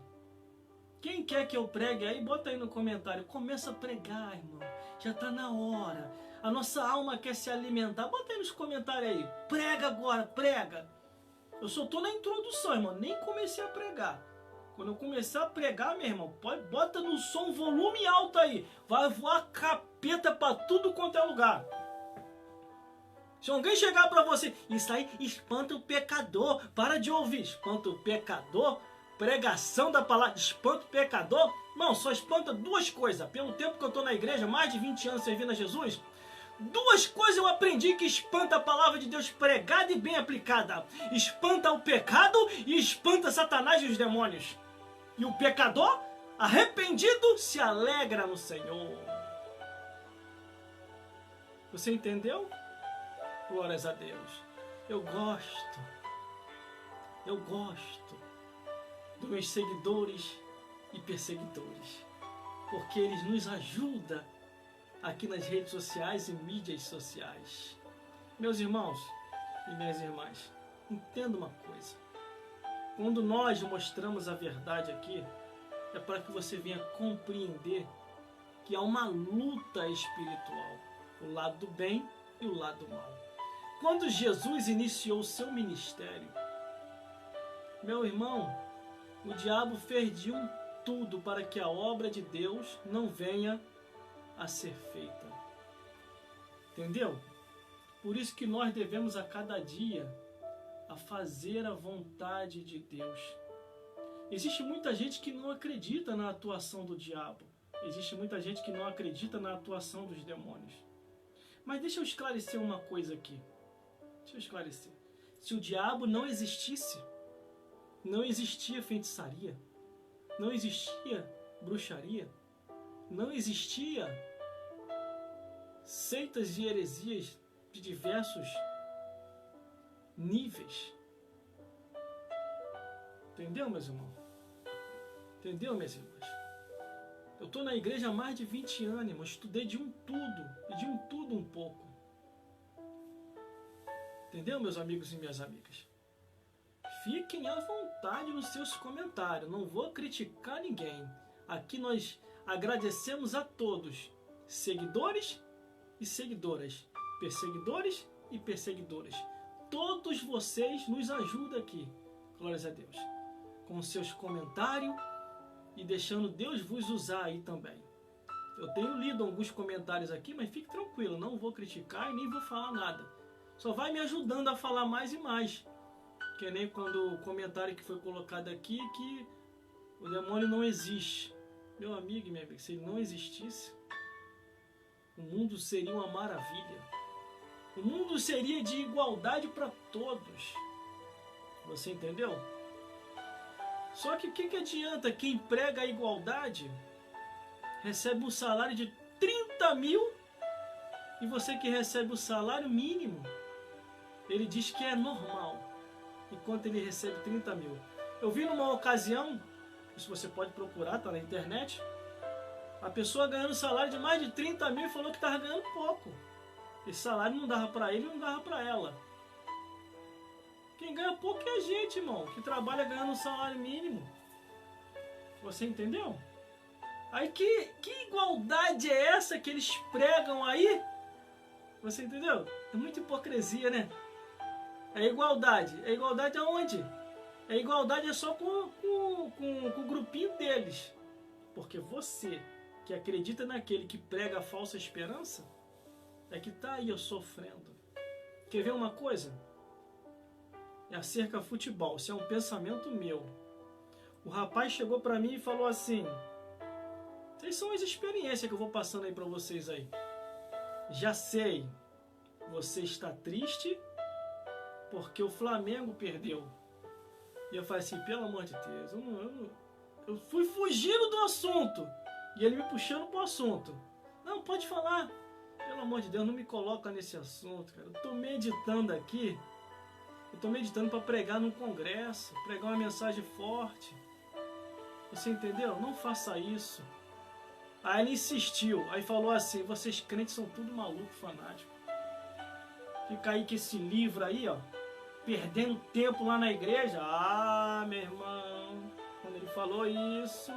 Quem quer que eu pregue aí, bota aí no comentário. Começa a pregar, irmão. Já está na hora. A nossa alma quer se alimentar. Bota aí nos comentários aí. Prega agora, prega. Eu só estou na introdução, irmão. Nem comecei a pregar. Quando eu começar a pregar, meu irmão, bota no som volume alto aí. Vai voar capeta para tudo quanto é lugar. Se alguém chegar para você, isso aí espanta o pecador. Para de ouvir. Espanta o pecador. Pregação da palavra. Espanta o pecador. Não, só espanta duas coisas. Pelo tempo que eu estou na igreja, mais de 20 anos servindo a Jesus, duas coisas eu aprendi que espanta a palavra de Deus pregada e bem aplicada. Espanta o pecado e espanta Satanás e os demônios. E o pecador, arrependido, se alegra no Senhor. Você entendeu? Glórias a Deus. Eu gosto dos meus seguidores e perseguidores, porque eles nos ajudam aqui nas redes sociais e mídias sociais. Meus irmãos e minhas irmãs, entenda uma coisa. Quando nós mostramos a verdade aqui, é para que você venha compreender que há uma luta espiritual, o lado do bem e o lado do mal. Quando Jesus iniciou o seu ministério, meu irmão, o diabo fez de tudo para que a obra de Deus não venha a ser feita. Entendeu? Por isso que nós devemos a cada dia a fazer a vontade de Deus. Existe muita gente que não acredita na atuação do diabo. Existe muita gente que não acredita na atuação dos demônios. Mas deixa eu esclarecer uma coisa aqui. Deixa eu esclarecer. Se o diabo não existisse, não existia feitiçaria, não existia bruxaria, não existia seitas e heresias de diversos níveis. Entendeu, meus irmãos? Entendeu, minhas irmãs? Eu estou na igreja há mais de 20 anos, irmão. Estudei de um tudo, e de um tudo um pouco. Entendeu, meus amigos e minhas amigas? Fiquem à vontade nos seus comentários. Não vou criticar ninguém. Aqui nós agradecemos a todos, seguidores e seguidoras, perseguidores e perseguidoras. Todos vocês nos ajudam aqui, glórias a Deus, com seus comentários e deixando Deus vos usar aí também. Eu tenho lido alguns comentários aqui, mas fique tranquilo, não vou criticar e nem vou falar nada. Só vai me ajudando a falar mais e mais. Que nem quando o comentário que foi colocado aqui, que o demônio não existe. Meu amigo e minha amiga, se ele não existisse, o mundo seria uma maravilha. O mundo seria de igualdade para todos. Você entendeu? Só que o que adianta quem prega a igualdade recebe um salário de 30 mil e você que recebe o salário mínimo, ele diz que é normal, enquanto ele recebe 30 mil. Eu vi numa ocasião, isso você pode procurar, tá na internet, a pessoa ganhando salário de mais de 30 mil e falou que estava ganhando pouco. Esse salário não dava para ele e não dava para ela. Quem ganha pouco é a gente, irmão, que trabalha ganhando um salário mínimo. Você entendeu? Aí que igualdade é essa que eles pregam aí? Você entendeu? É muita hipocrisia, né? É igualdade. É igualdade aonde? É igualdade é só com o grupinho deles. Porque você que acredita naquele que prega a falsa esperança, é que tá aí sofrendo. Quer ver uma coisa? É acerca de futebol. Isso é um pensamento meu. O rapaz chegou para mim e falou assim: essas são as experiências que eu vou passando aí para vocês aí. Já sei, você está triste porque o Flamengo perdeu. E eu falei assim, pelo amor de Deus, eu fui fugindo do assunto. E ele me puxando pro assunto. Não, pode falar. Pelo amor de Deus, não me coloca nesse assunto, cara. Eu tô meditando aqui. Eu tô meditando para pregar num congresso, pregar uma mensagem forte. Você entendeu? Não faça isso. Aí ele insistiu. Aí falou assim, vocês crentes são tudo maluco, fanático. Fica aí com esse livro aí, ó. Perdendo tempo lá na igreja. Ah, meu irmão. Quando ele falou isso,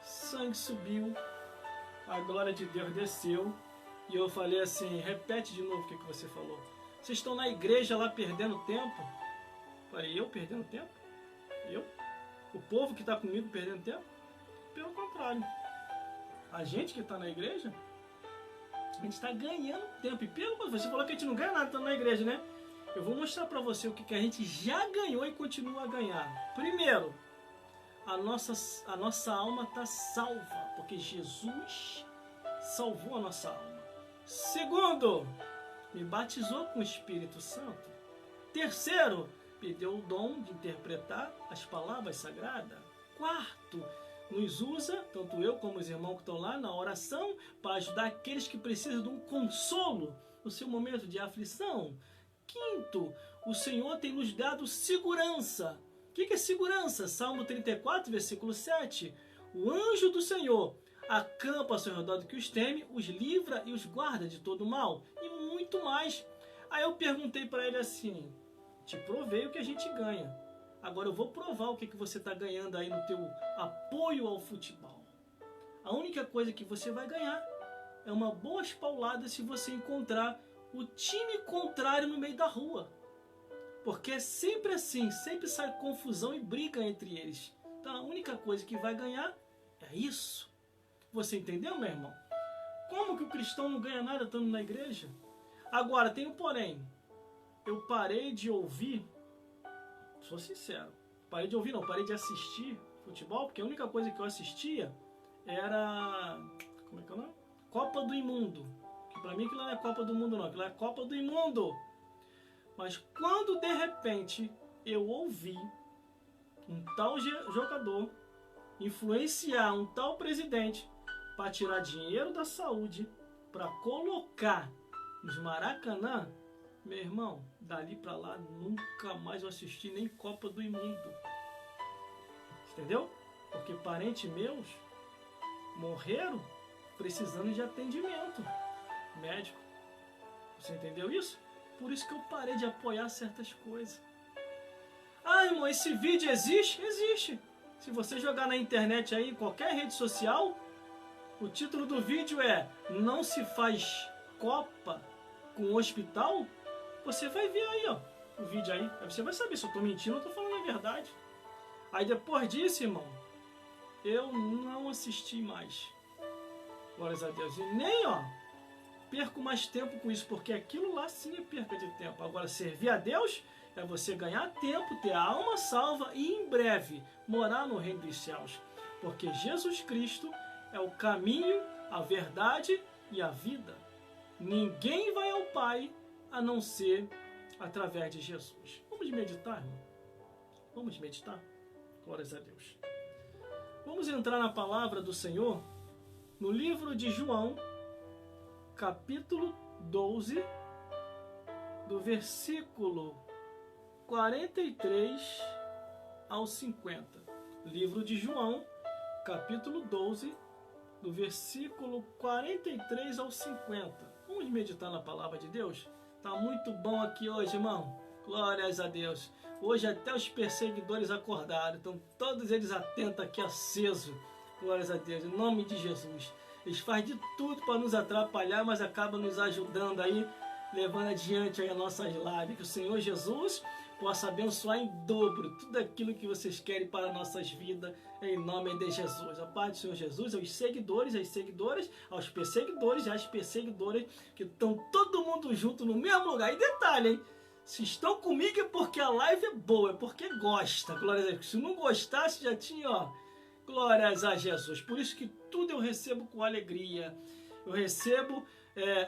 sangue subiu, a glória de Deus desceu. E eu falei assim, repete de novo o que você falou. Vocês estão na igreja lá perdendo tempo? Eu falei, eu perdendo tempo? Eu? O povo que está comigo perdendo tempo? Pelo contrário. A gente que está na igreja, a gente está ganhando tempo. E pelo contrário, você falou que a gente não ganha nada estando na igreja, né? Eu vou mostrar para você o que a gente já ganhou e continua a ganhar. Primeiro, a nossa alma está salva, porque Jesus salvou a nossa alma. Segundo, me batizou com o Espírito Santo. Terceiro, me deu o dom de interpretar as palavras sagradas. Quarto, nos usa, tanto eu como os irmãos que estão lá, na oração, para ajudar aqueles que precisam de um consolo no seu momento de aflição. Quinto, o Senhor tem nos dado segurança. O que é segurança? Salmo 34, versículo 7. O anjo do Senhor acampa ao seu redor do que os teme, os livra e os guarda de todo mal. E muito mais. Aí eu perguntei para ele assim, te provei o que a gente ganha. Agora eu vou provar o que você está ganhando aí no teu apoio ao futebol. A única coisa que você vai ganhar é uma boa paulada se você encontrar o time contrário no meio da rua. Porque é sempre assim, sempre sai confusão e briga entre eles. Então a única coisa que vai ganhar é isso. Você entendeu, meu irmão? Como que o cristão não ganha nada estando na igreja? Agora, tem um porém. Eu parei de ouvir, sou sincero, parei de assistir futebol, porque a única coisa que eu assistia era, como é que é o nome? Copa do Imundo. Que pra mim aquilo não é Copa do Mundo não, aquilo é Copa do Imundo. Mas quando de repente eu ouvi um tal jogador influenciar um tal presidente para tirar dinheiro da saúde, para colocar nos Maracanã, meu irmão, dali para lá nunca mais eu assisti nem Copa do Imundo. Entendeu? Porque parentes meus morreram precisando de atendimento médico. Você entendeu isso? Por isso que eu parei de apoiar certas coisas. Ah, irmão, esse vídeo existe? Existe. Se você jogar na internet aí, em qualquer rede social, o título do vídeo é "Não se faz Copa com hospital", você vai ver aí, ó, o vídeo aí. Aí você vai saber se eu tô mentindo ou tô falando a verdade. Aí depois disso, irmão, eu não assisti mais. Glórias a Deus. E nem, ó, perco mais tempo com isso, porque aquilo lá sim é perca de tempo. Agora, servir a Deus é você ganhar tempo, ter a alma salva e em breve morar no reino dos céus. Porque Jesus Cristo é o caminho, a verdade e a vida. Ninguém vai ao Pai a não ser através de Jesus. Vamos meditar, irmão? Vamos meditar? Glórias a Deus. Vamos entrar na palavra do Senhor no livro de João, capítulo 12, do versículo 43 ao 50. Livro de João, capítulo 12, do versículo 43 ao 50. Vamos meditar na palavra de Deus? Tá muito bom aqui hoje, irmão. Glórias a Deus. Hoje até os perseguidores acordaram. Estão todos eles atentos aqui, acesos. Glórias a Deus. Em nome de Jesus. Eles fazem de tudo para nos atrapalhar, mas acabam nos ajudando aí, levando adiante aí as nossas lives. Que o Senhor Jesus possa abençoar em dobro tudo aquilo que vocês querem para as nossas vidas, em nome de Jesus. A paz do Senhor Jesus, aos seguidores, às seguidoras, aos perseguidores e às perseguidoras, que estão todo mundo junto no mesmo lugar. E detalhe, hein? Se estão comigo é porque a live é boa, é porque gosta. Glória a Deus. Se não gostasse, já tinha, ó. Glórias a Jesus. Por isso que tudo eu recebo com alegria. Eu recebo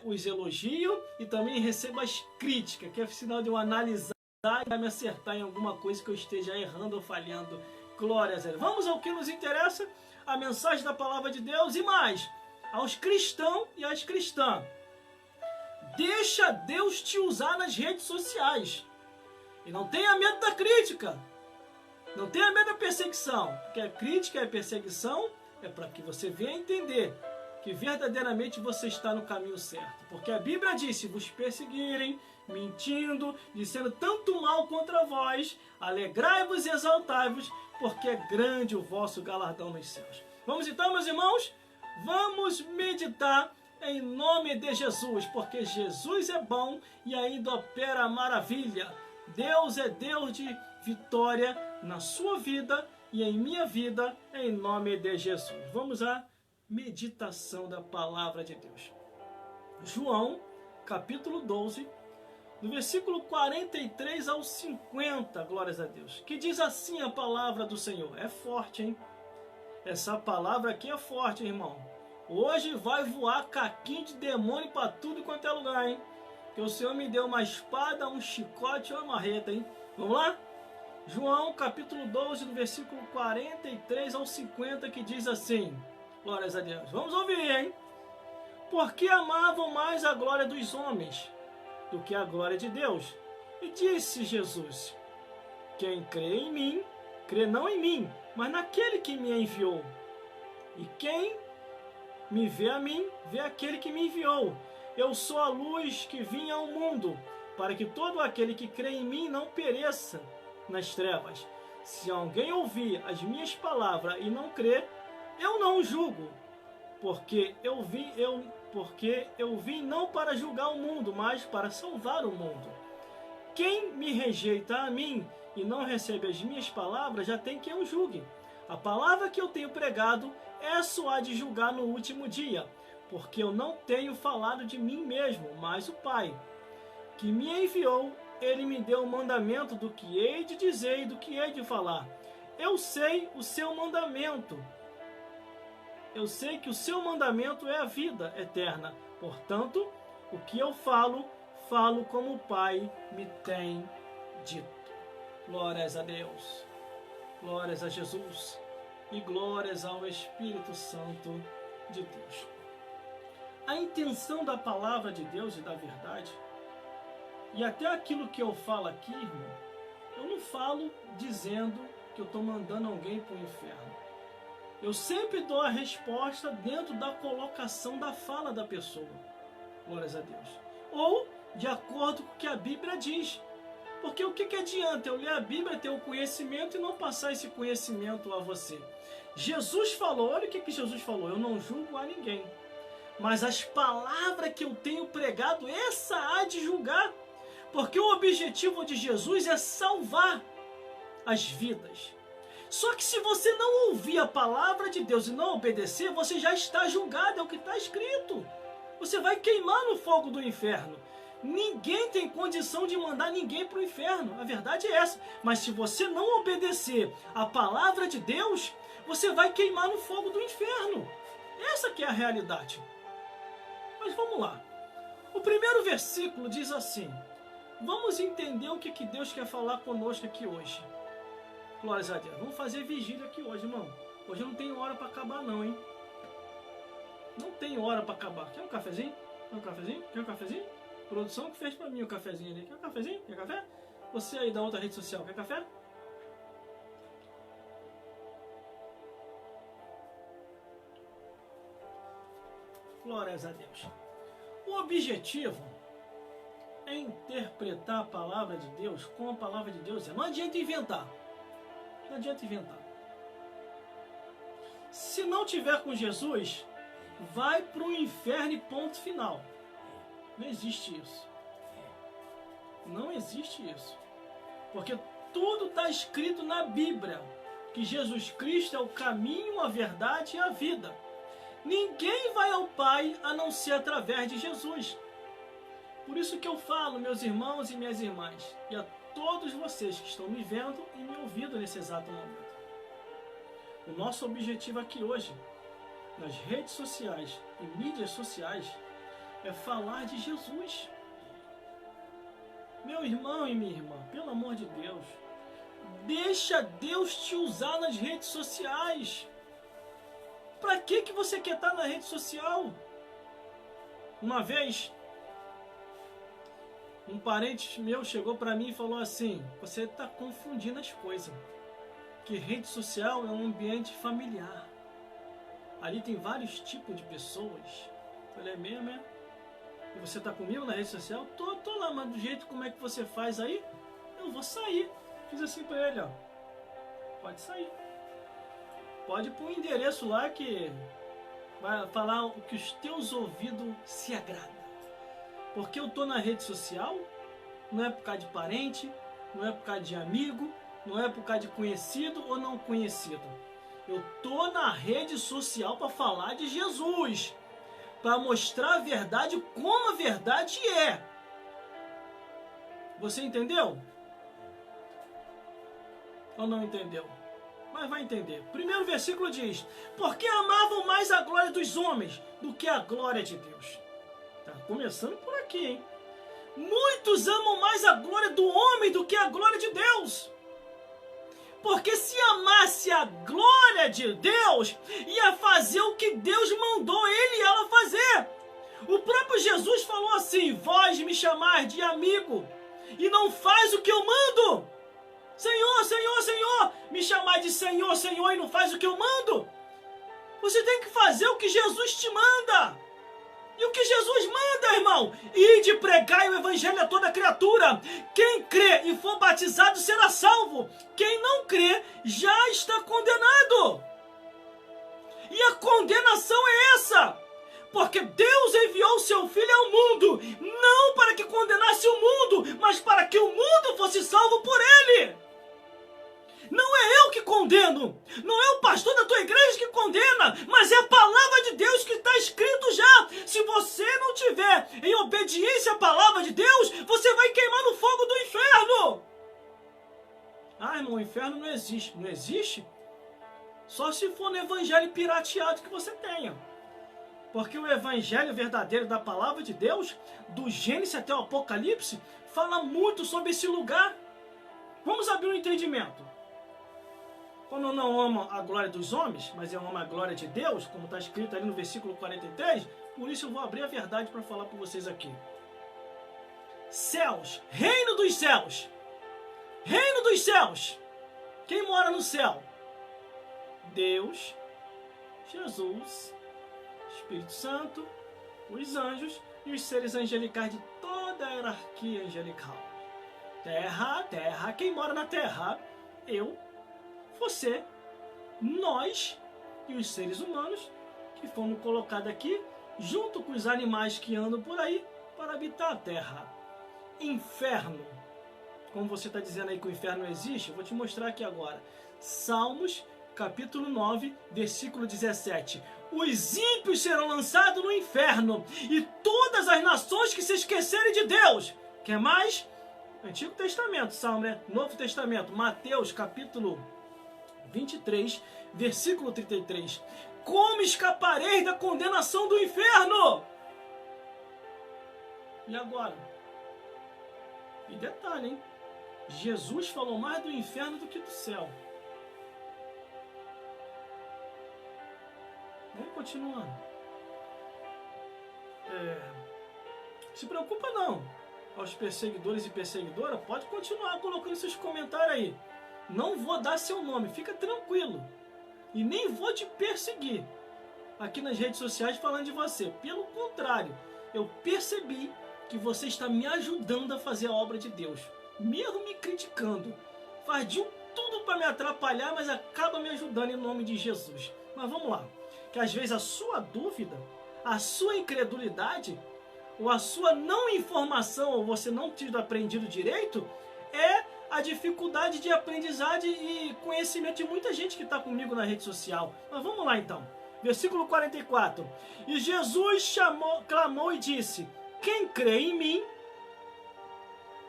os elogios e também recebo as críticas, que é sinal de eu analisar e me acertar em alguma coisa que eu esteja errando ou falhando. Glórias a Deus. Vamos ao que nos interessa, a mensagem da palavra de Deus e mais, aos cristãos e às cristãs. Deixa Deus te usar nas redes sociais. E não tenha medo da crítica. Não tenha medo da perseguição. Porque a crítica e a perseguição é para que você venha entender que verdadeiramente você está no caminho certo. Porque a Bíblia diz: se vos perseguirem, mentindo, dizendo tanto mal contra vós, alegrai-vos e exaltai-vos, porque é grande o vosso galardão nos céus. Vamos então, meus irmãos? Vamos meditar em nome de Jesus, porque Jesus é bom e ainda opera maravilha. Deus é Deus de vitória na sua vida e em minha vida, em nome de Jesus. Vamos à meditação da palavra de Deus. João, capítulo 12, do versículo 43 ao 50, glórias a Deus. Que diz assim a palavra do Senhor. É forte, hein? Essa palavra aqui é forte, irmão. Hoje vai voar caquinho de demônio para tudo quanto é lugar, hein? Que o Senhor me deu uma espada, um chicote e uma marreta, hein? Vamos lá? João, capítulo 12, do versículo 43 ao 50, que diz assim. Glórias a Deus. Vamos ouvir, hein? Porque amavam mais a glória dos homens do que a glória de Deus. E disse Jesus: quem crê em mim, crê não em mim, mas naquele que me enviou. E quem me vê a mim, vê aquele que me enviou. Eu sou a luz que vim ao mundo, para que todo aquele que crê em mim não pereça nas trevas. Se alguém ouvir as minhas palavras e não crer, eu não o julgo, porque eu vim não para julgar o mundo, mas para salvar o mundo. Quem me rejeita a mim e não recebe as minhas palavras, já tem quem o julgue. A palavra que eu tenho pregado, essa há de julgar no último dia, porque eu não tenho falado de mim mesmo, mas o Pai, que me enviou, ele me deu o mandamento do que hei de dizer e do que hei de falar. Eu sei o seu mandamento. Eu sei que o seu mandamento é a vida eterna. Portanto, o que eu falo, falo como o Pai me tem dito. Glórias a Deus. Glórias a Jesus. E glórias ao Espírito Santo de Deus. A intenção da palavra de Deus e da verdade, e até aquilo que eu falo aqui, irmão, eu não falo dizendo que eu estou mandando alguém para o inferno. Eu sempre dou a resposta dentro da colocação da fala da pessoa. Glórias a Deus. Ou de acordo com o que a Bíblia diz. Porque o que adianta eu ler a Bíblia, ter o conhecimento e não passar esse conhecimento a você? Jesus falou, olha o que Jesus falou, eu não julgo a ninguém. Mas as palavras que eu tenho pregado, essa há de julgar. Porque o objetivo de Jesus é salvar as vidas. Só que se você não ouvir a palavra de Deus e não obedecer, você já está julgado, é o que está escrito. Você vai queimar no fogo do inferno. Ninguém tem condição de mandar ninguém para o inferno. A verdade é essa. Mas se você não obedecer a palavra de Deus, você vai queimar no fogo do inferno. Essa que é a realidade. Mas vamos lá. O primeiro versículo diz assim. Vamos entender o que Deus quer falar conosco aqui hoje. Glórias a Deus. Vamos fazer vigília aqui hoje, irmão. Hoje eu não tenho hora para acabar não, hein? Não tenho hora para acabar. Quer um cafezinho? Quer um cafezinho? Quer um cafezinho? Produção que fez para mim o cafezinho ali. Quer um cafezinho? Quer café? Você aí da outra rede social, quer café? Glórias a Deus. O objetivo é interpretar a palavra de Deus como a palavra de Deus é. Não adianta inventar. Não adianta inventar. Se não tiver com Jesus, vai para o inferno e ponto final. Não existe isso. Não existe isso. Porque tudo está escrito na Bíblia. Que Jesus Cristo é o caminho, a verdade e a vida. Ninguém vai ao Pai a não ser através de Jesus. Por isso que eu falo, meus irmãos e minhas irmãs, e a todos vocês que estão me vendo e me ouvindo nesse exato momento. O nosso objetivo aqui hoje, nas redes sociais e mídias sociais, é falar de Jesus. Meu irmão e minha irmã, pelo amor de Deus, deixa Deus te usar nas redes sociais. Para que você quer estar na rede social? Uma vez, um parente meu chegou para mim e falou assim, você está confundindo as coisas. Que rede social é um ambiente familiar. Ali tem vários tipos de pessoas. Eu falei, é mesmo, é? E você está comigo na rede social? Tô lá, mas do jeito como é que você faz aí, eu vou sair. Fiz assim para ele, ó. Pode sair. Pode ir para o endereço lá que vai falar o que os teus ouvidos se agradam. Porque eu tô na rede social, não é por causa de parente, não é por causa de amigo, não é por causa de conhecido ou não conhecido. Eu tô na rede social para falar de Jesus, para mostrar a verdade como a verdade é. Você entendeu? Ou não entendeu? Mas vai entender. Primeiro versículo diz, porque amavam mais a glória dos homens do que a glória de Deus. Tá começando por aqui, hein? Muitos amam mais a glória do homem do que a glória de Deus. Porque se amasse a glória de Deus, ia fazer o que Deus mandou ele e ela fazer. O próprio Jesus falou assim, vós me chamais de amigo e não faz o que eu mando. Senhor, Senhor, Senhor, me chamar de Senhor, Senhor e não faz o que eu mando. Você tem que fazer o que Jesus te manda. E o que Jesus manda, irmão? Ide pregai o evangelho a toda criatura. Quem crê e for batizado será salvo. Quem não crê já está condenado. E a condenação é essa. Porque Deus enviou o seu Filho ao mundo, não para que condenasse o mundo, mas para que o mundo fosse salvo por ele. Não é eu que condeno condeno. Não é o pastor da tua igreja que condena, mas é a palavra de Deus que está escrito já. Se você não tiver em obediência à palavra de Deus, você vai queimar no fogo do inferno. Ah, irmão, o inferno não existe. Não existe? Só se for no evangelho pirateado que você tenha. Porque o evangelho verdadeiro da palavra de Deus, do Gênesis até o Apocalipse, fala muito sobre esse lugar. Vamos abrir um entendimento. Quando eu não amo a glória dos homens, mas eu amo a glória de Deus, como está escrito ali no versículo 43, por isso eu vou abrir a verdade para falar para vocês aqui. Céus, reino dos céus. Reino dos céus. Quem mora no céu? Deus, Jesus, Espírito Santo, os anjos e os seres angelicais de toda a hierarquia angelical. Terra, quem mora na terra? Eu, você, nós e os seres humanos que fomos colocados aqui junto com os animais que andam por aí para habitar a terra. Inferno. Como você está dizendo aí que o inferno não existe, eu vou te mostrar aqui agora. Salmos, capítulo 9, versículo 17. Os ímpios serão lançados no inferno, e todas as nações que se esquecerem de Deus. Quer mais? Antigo Testamento, Salmo, né? Novo Testamento, Mateus, capítulo 23, versículo 33. Como escapareis da condenação do inferno? E agora? E detalhe, hein? Jesus falou mais do inferno do que do céu. Vamos continuando. Se preocupa não. Aos perseguidores e perseguidoras, pode continuar colocando seus comentários aí. Não vou dar seu nome, fica tranquilo. E nem vou te perseguir aqui nas redes sociais falando de você. Pelo contrário, eu percebi que você está me ajudando a fazer a obra de Deus. Mesmo me criticando. Faz de tudo para me atrapalhar, mas acaba me ajudando em nome de Jesus. Mas vamos lá. Que às vezes a sua dúvida, a sua incredulidade, ou a sua não informação, ou você não ter aprendido direito, é a dificuldade de aprendizagem e conhecimento de muita gente que está comigo na rede social. Mas vamos lá então. Versículo 44. E Jesus clamou e disse: quem crê em mim,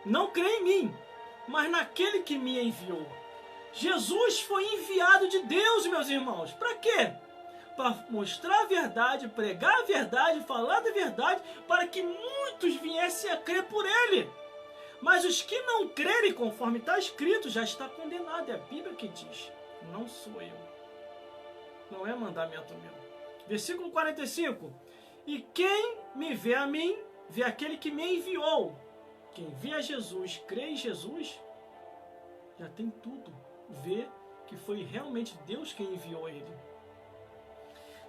não crê em mim, mas naquele que me enviou. Jesus foi enviado de Deus, meus irmãos. Para quê? Para mostrar a verdade, pregar a verdade, falar da verdade, para que muitos viessem a crer por ele. Mas os que não crerem, conforme está escrito, já está condenado. É a Bíblia que diz, não sou eu. Não é mandamento meu. Versículo 45. E quem me vê a mim, vê aquele que me enviou. Quem vê a Jesus, crê em Jesus, já tem tudo. Vê que foi realmente Deus quem enviou ele.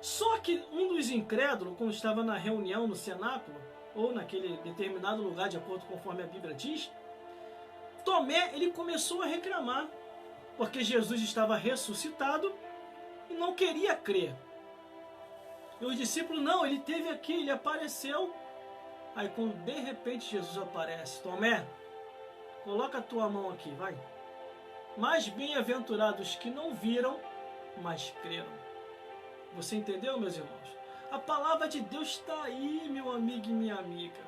Só que um dos incrédulos, quando estava na reunião no cenáculo, ou naquele determinado lugar, de acordo conforme a Bíblia diz, Tomé, ele começou a reclamar, porque Jesus estava ressuscitado e não queria crer. E os discípulos, não, ele esteve aqui, ele apareceu. Aí quando de repente Jesus aparece, Tomé, coloca a tua mão aqui, vai. Mais bem-aventurados que não viram, mas creram. Você entendeu, meus irmãos? A palavra de Deus está aí, meu amigo e minha amiga.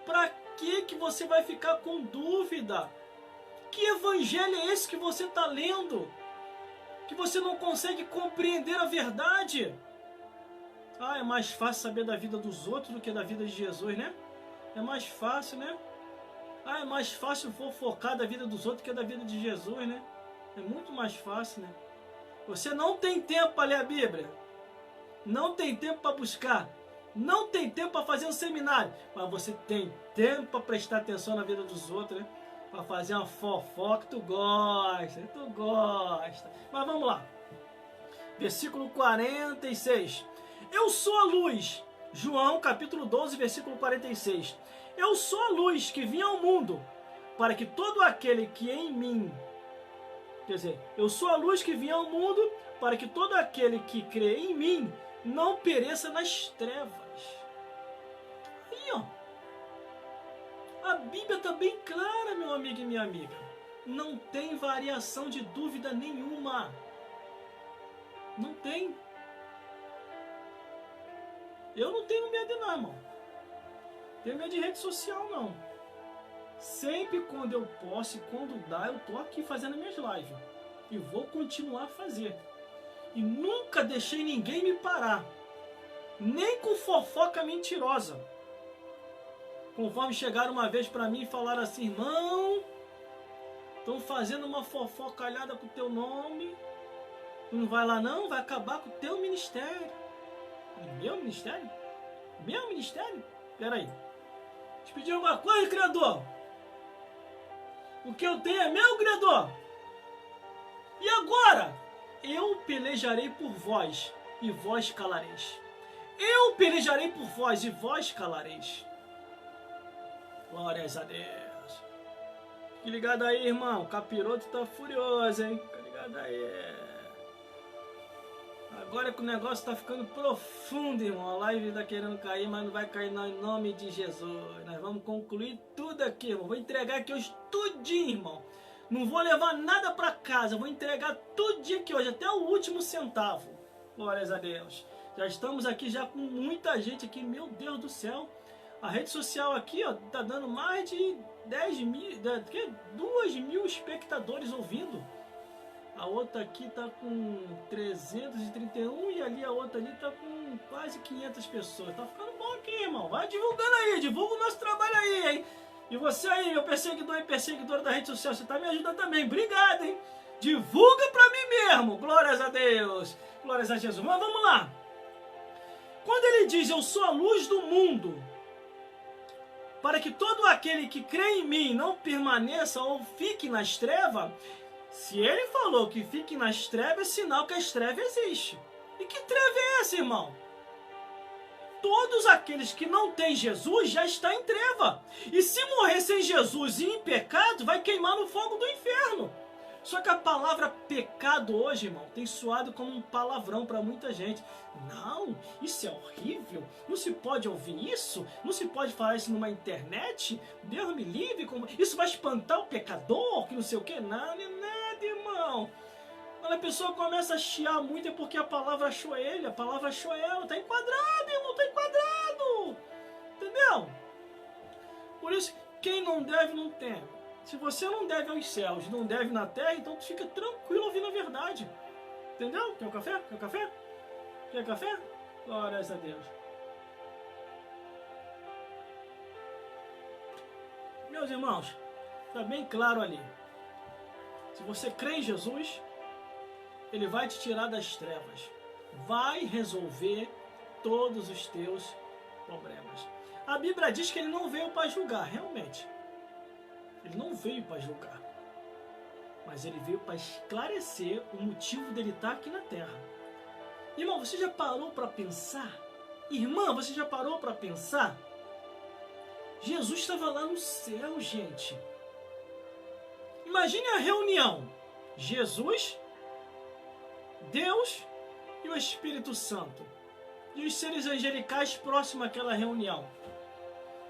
Para que você vai ficar com dúvida? Que evangelho é esse que você está lendo? Que você não consegue compreender a verdade? Ah, é mais fácil saber da vida dos outros do que da vida de Jesus, né? É mais fácil, né? Ah, é mais fácil fofocar da vida dos outros que da vida de Jesus, né? É muito mais fácil, né? Você não tem tempo para ler a Bíblia. Não tem tempo para buscar. Não tem tempo para fazer um seminário. Mas você tem tempo para prestar atenção na vida dos outros, né? Para fazer uma fofoca que tu gosta. Mas vamos lá. Versículo 46. Eu sou a luz. João capítulo 12, versículo 46. Eu sou a luz que vim ao mundo, para que todo aquele que em mim... Quer dizer, eu sou a luz que vim ao mundo, para que todo aquele que crê em mim não pereça nas trevas. Aí, ó. A Bíblia está bem clara, meu amigo e minha amiga. não tem variação de dúvida nenhuma. Não tem. Eu não tenho medo não, irmão. Tenho medo de rede social, não. Sempre quando eu posso e quando dá, eu tô aqui fazendo minhas lives. E vou continuar a fazer. E nunca deixei ninguém me parar. Nem com fofoca mentirosa. Conforme chegaram uma vez para mim e falaram assim: irmão, estão fazendo uma fofocalhada com o teu nome. Tu não vai lá não? Vai acabar com o teu ministério. Meu ministério? Meu ministério? Peraí. Te pedi alguma coisa, Criador? O que eu tenho é meu, Criador. E agora? Eu pelejarei por vós, e vós calareis. Eu pelejarei por vós, e vós calareis. Glórias a Deus. Fique ligado aí, irmão. O capiroto tá furioso, hein? Fica ligado aí. Agora que o negócio tá ficando profundo, irmão. A live tá querendo cair, mas não vai cair no nome de Jesus. Nós vamos concluir tudo aqui, irmão. Vou entregar aqui hoje tudinho, irmão. Não vou levar nada para casa. Vou entregar tudinho aqui hoje, até o último centavo. Glórias a Deus. Já estamos aqui já com muita gente aqui. Meu Deus do céu. A rede social aqui, ó, tá dando mais de 2.000 espectadores ouvindo. A outra aqui tá com 331 e ali a outra ali tá com quase 500 pessoas. Tá ficando bom aqui, irmão. Vai divulgando aí, divulga o nosso trabalho aí, hein? E você aí, meu perseguidor e perseguidora da rede social, você tá me ajudando também. Obrigado, hein? Divulga pra mim mesmo. Glórias a Deus. Glórias a Jesus. Mas vamos lá. Quando ele diz, eu sou a luz do mundo, para que todo aquele que crê em mim não permaneça ou fique nas trevas, se ele falou que fique nas trevas, é sinal que as trevas existem. E que treva é essa, irmão? Todos aqueles que não têm Jesus já estão em treva. E se morrer sem Jesus e em pecado, vai queimar no fogo do inferno. Só que a palavra pecado hoje, irmão, tem soado como um palavrão para muita gente. Não, isso é horrível. Não se pode ouvir isso. Não se pode falar isso numa internet. Deus me livre. Isso vai espantar o pecador, que não sei o que. Não, não é nada, irmão. Quando a pessoa começa a chiar muito é porque a palavra achou ele, a palavra achou ela. Tá enquadrado, irmão, tá enquadrado. Entendeu? Por isso, quem não deve, não teme. Se você não deve aos céus, não deve na terra, então tu fica tranquilo ouvindo a verdade. Entendeu? Quer um café? Quer um café? Quer café? Glórias a Deus. Meus irmãos, está bem claro ali. Se você crê em Jesus, Ele vai te tirar das trevas. Vai resolver todos os teus problemas. A Bíblia diz que Ele não veio para julgar, realmente. Ele não veio para julgar, mas ele veio para esclarecer o motivo dele estar aqui na terra. Irmão, você já parou para pensar? Irmã, você já parou para pensar? Jesus estava lá no céu, gente. Imagine a reunião. Jesus, Deus e o Espírito Santo. E os seres angelicais próximos àquela reunião.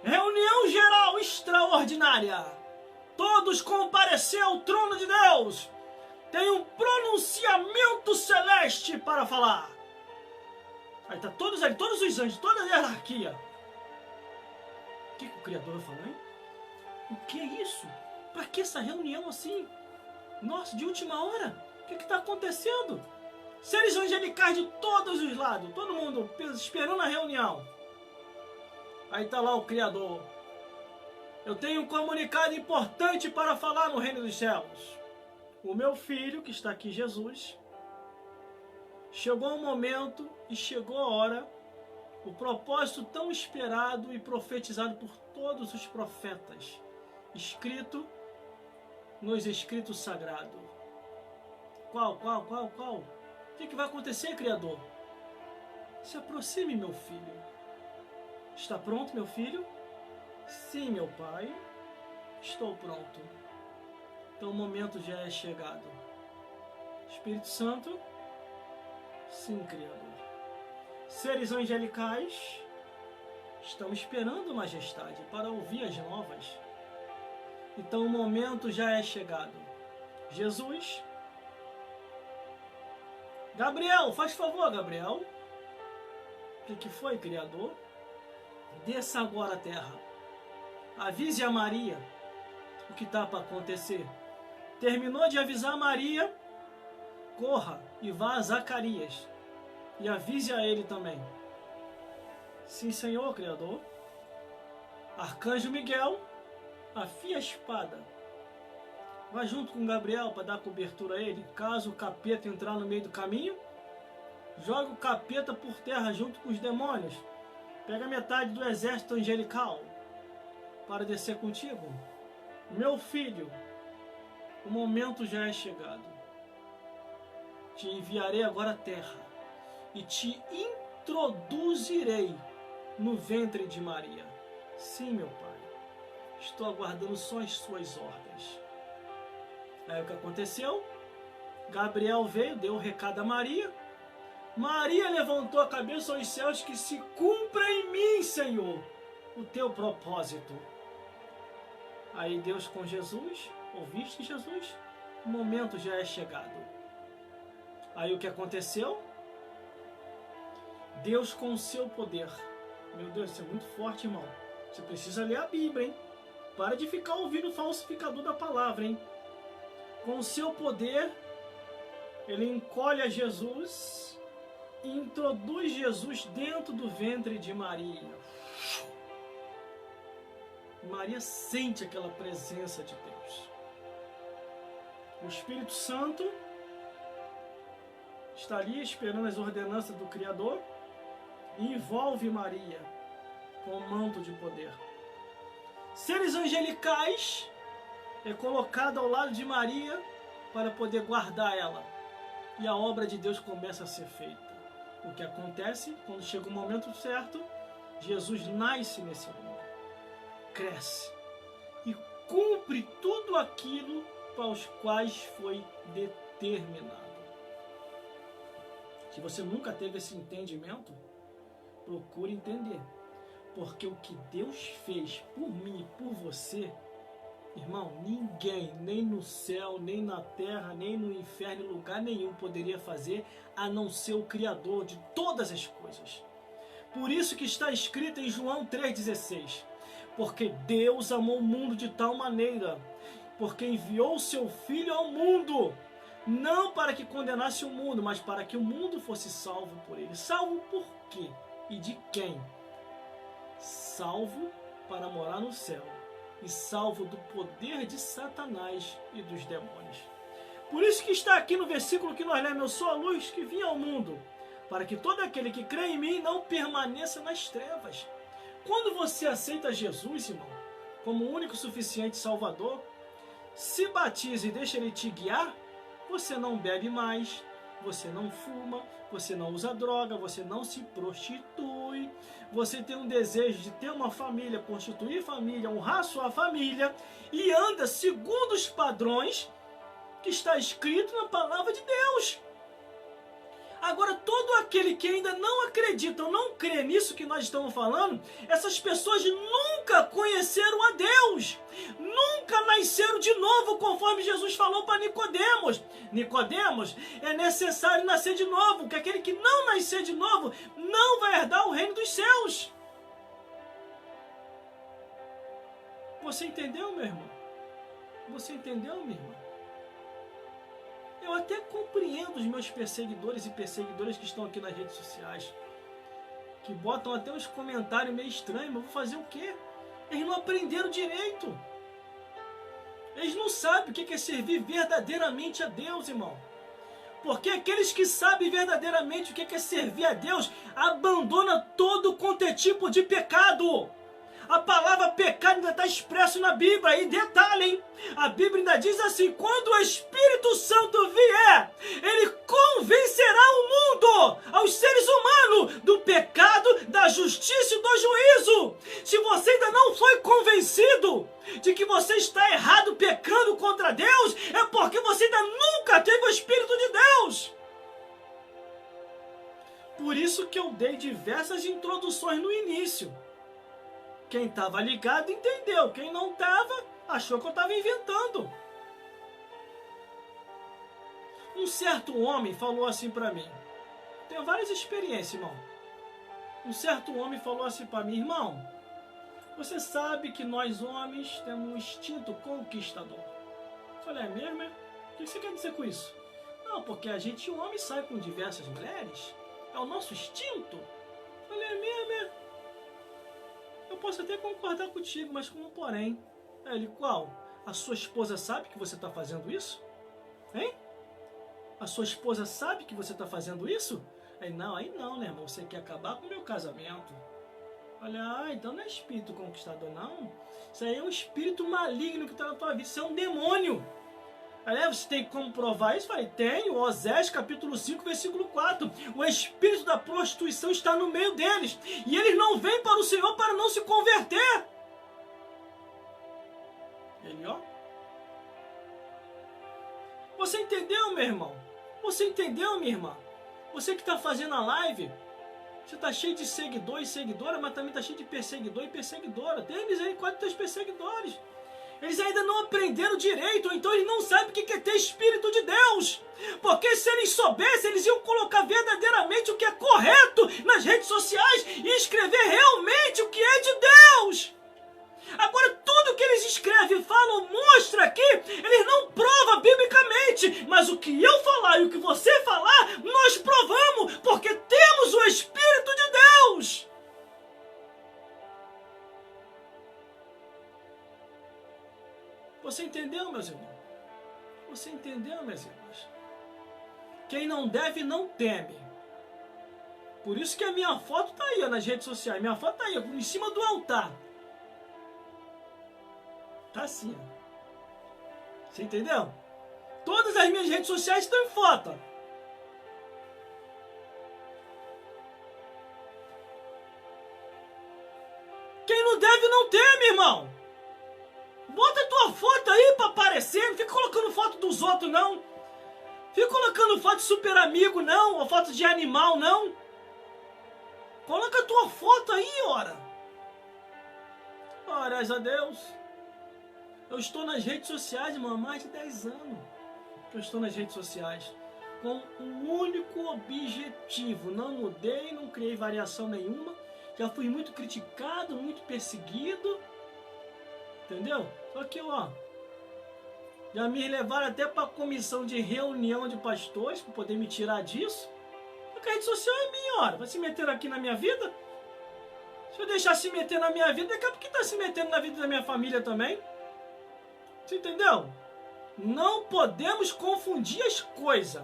Reunião geral extraordinária. Todos comparecer ao trono de Deus. Tem um pronunciamento celeste para falar. Aí tá todos ali, todos os anjos, toda a hierarquia. O que o Criador falou, hein? O que é isso? Para que essa reunião assim? Nossa, de última hora? O que está acontecendo? Seres angelicais de todos os lados, todo mundo esperando a reunião. Aí tá lá o Criador. Eu tenho um comunicado importante para falar no reino dos céus. O meu filho, que está aqui, Jesus, chegou o momento e chegou a hora, o propósito tão esperado e profetizado por todos os profetas, escrito nos escritos sagrados. Qual? O que vai acontecer, Criador? Se aproxime, meu filho. Está pronto, meu filho? Sim, meu pai, estou pronto. Então o momento já é chegado. Espírito Santo, sim, Criador. Seres angelicais estão esperando, majestade, para ouvir as novas. Então o momento já é chegado. Jesus. Gabriel, faz favor, Gabriel. O que foi, Criador? Desça agora à terra. Avise a Maria o que está para acontecer. Terminou de avisar a Maria, corra e vá a Zacarias e avise a ele também. Sim, Senhor, Criador. Arcanjo Miguel, afia a espada. Vai junto com Gabriel para dar cobertura a ele. Caso o capeta entrar no meio do caminho, joga o capeta por terra junto com os demônios. Pega metade do exército angelical para descer contigo. Meu filho, o momento já é chegado. Te enviarei agora à terra e te introduzirei no ventre de Maria. Sim, meu pai, estou aguardando só as suas ordens. Aí o que aconteceu? Gabriel veio, deu o recado a Maria. Maria levantou a cabeça aos céus, que se cumpra em mim, Senhor, o teu propósito. Aí Deus com Jesus, ouviste, Jesus? O momento já é chegado. Aí o que aconteceu? Deus com o seu poder. Meu Deus, isso é muito forte, irmão. Você precisa ler a Bíblia, hein? Para de ficar ouvindo o falsificador da palavra, hein? Com o seu poder, ele encolhe a Jesus e introduz Jesus dentro do ventre de Maria. Maria sente aquela presença de Deus. O Espírito Santo está ali esperando as ordenanças do Criador e envolve Maria com o manto de poder. Seres angelicais é colocado ao lado de Maria para poder guardar ela. E a obra de Deus começa a ser feita. O que acontece quando chega o momento certo? Jesus nasce nesse mundo, cresce e cumpre tudo aquilo para os quais foi determinado. Se você nunca teve esse entendimento, procure entender. Porque o que Deus fez por mim e por você, irmão, ninguém, nem no céu, nem na terra, nem no inferno, em lugar nenhum poderia fazer, a não ser o Criador de todas as coisas. Por isso que está escrito em João 3,16. Porque Deus amou o mundo de tal maneira, porque enviou o seu Filho ao mundo, não para que condenasse o mundo, mas para que o mundo fosse salvo por ele. Salvo por quê? E de quem? Salvo para morar no céu e salvo do poder de Satanás e dos demônios. Por isso que está aqui no versículo que nós lemos: eu sou a luz que vim ao mundo, para que todo aquele que crê em mim não permaneça nas trevas. Quando você aceita Jesus, irmão, como o único e suficiente Salvador, se batiza e deixa ele te guiar, você não bebe mais, você não fuma, você não usa droga, você não se prostitui, você tem um desejo de ter uma família, constituir família, honrar sua família e anda segundo os padrões que está escrito na palavra de Deus. Agora, todo aquele que ainda não acredita ou não crê nisso que nós estamos falando, essas pessoas nunca conheceram a Deus, nunca nasceram de novo, conforme Jesus falou para Nicodemos. Nicodemos, é necessário nascer de novo, porque aquele que não nascer de novo não vai herdar o reino dos céus. Você entendeu, meu irmão? Você entendeu, minha irmã? Eu até compreendo os meus perseguidores e perseguidoras que estão aqui nas redes sociais, que botam até uns comentários meio estranhos, mas vou fazer o quê? Eles não aprenderam direito. Eles não sabem o que é servir verdadeiramente a Deus, irmão. Porque aqueles que sabem verdadeiramente o que é servir a Deus, abandona todo quanto é tipo de pecado. A palavra pecado ainda está expresso na Bíblia. E detalhe, hein? A Bíblia ainda diz assim: quando o Espírito Santo vier, ele convencerá o mundo, aos seres humanos, do pecado, da justiça e do juízo. Se você ainda não foi convencido de que você está errado pecando contra Deus, é porque você ainda nunca teve o Espírito de Deus. Por isso que eu dei diversas introduções no início. Quem estava ligado entendeu. Quem não estava, achou que eu estava inventando. Um certo homem falou assim para mim. Tenho várias experiências, irmão. Um certo homem falou assim para mim, irmão, você sabe que nós homens temos um instinto conquistador. Eu falei, é mesmo? É? O que você quer dizer com isso? Não, porque a gente, homem, sai com diversas mulheres. É o nosso instinto. Eu falei, é mesmo? É? Eu posso até concordar contigo, mas com um porém. Aí ele, qual? A sua esposa sabe que você está fazendo isso? Hein? A sua esposa sabe que você está fazendo isso? Aí não, né, irmão? Você quer acabar com o meu casamento. Olha, então não é espírito conquistador, não. Isso aí é um espírito maligno que está na tua vida. Isso é um demônio. Aí você tem como provar isso? Eu falei, tenho. Osés, capítulo 5, versículo 4. O espírito da prostituição está no meio deles. E eles não vêm para o Senhor para não se converter. Ele, ó. Você entendeu, meu irmão? Você entendeu, minha irmã? Você que está fazendo a live, você está cheio de seguidor e seguidora, mas também está cheio de perseguidor e perseguidora. Tem misericórdia dos teus perseguidores. Eles ainda não aprenderam direito, ou então eles não sabem o que é ter Espírito de Deus. Porque se eles soubessem, eles iam colocar verdadeiramente o que é correto nas redes sociais e escrever realmente o que é de Deus. Agora, tudo que eles escrevem, falam, mostra aqui, eles não provam biblicamente. Mas o que eu falar e o que você falar, nós provamos, porque temos o Espírito de Deus. Você entendeu, meus irmãos? Você entendeu, meus irmãos? Quem não deve, não teme. Por isso que a minha foto está aí, ó, nas redes sociais. Minha foto está aí, ó, em cima do altar. Tá assim, ó. Você entendeu? Todas as minhas redes sociais estão em foto. Quem não deve não teme, irmão. Bota a tua foto aí pra aparecer. Não fica colocando foto dos outros, não. Fica colocando foto de super amigo, não. Ou foto de animal, não. Coloca a tua foto aí, ora. Glórias a Deus. Eu estou nas redes sociais, irmão, há mais de 10 anos que eu estou nas redes sociais. Com um único objetivo. Não mudei, não criei variação nenhuma. Já fui muito criticado, muito perseguido. Entendeu? Só que, ó, já me levaram até para a comissão de reunião de pastores para poder me tirar disso. Porque a rede social é minha, ora. Vai se meter aqui na minha vida? Se eu deixar se meter na minha vida, daqui a pouco está se metendo na vida da minha família também. Você entendeu? Não podemos confundir as coisas.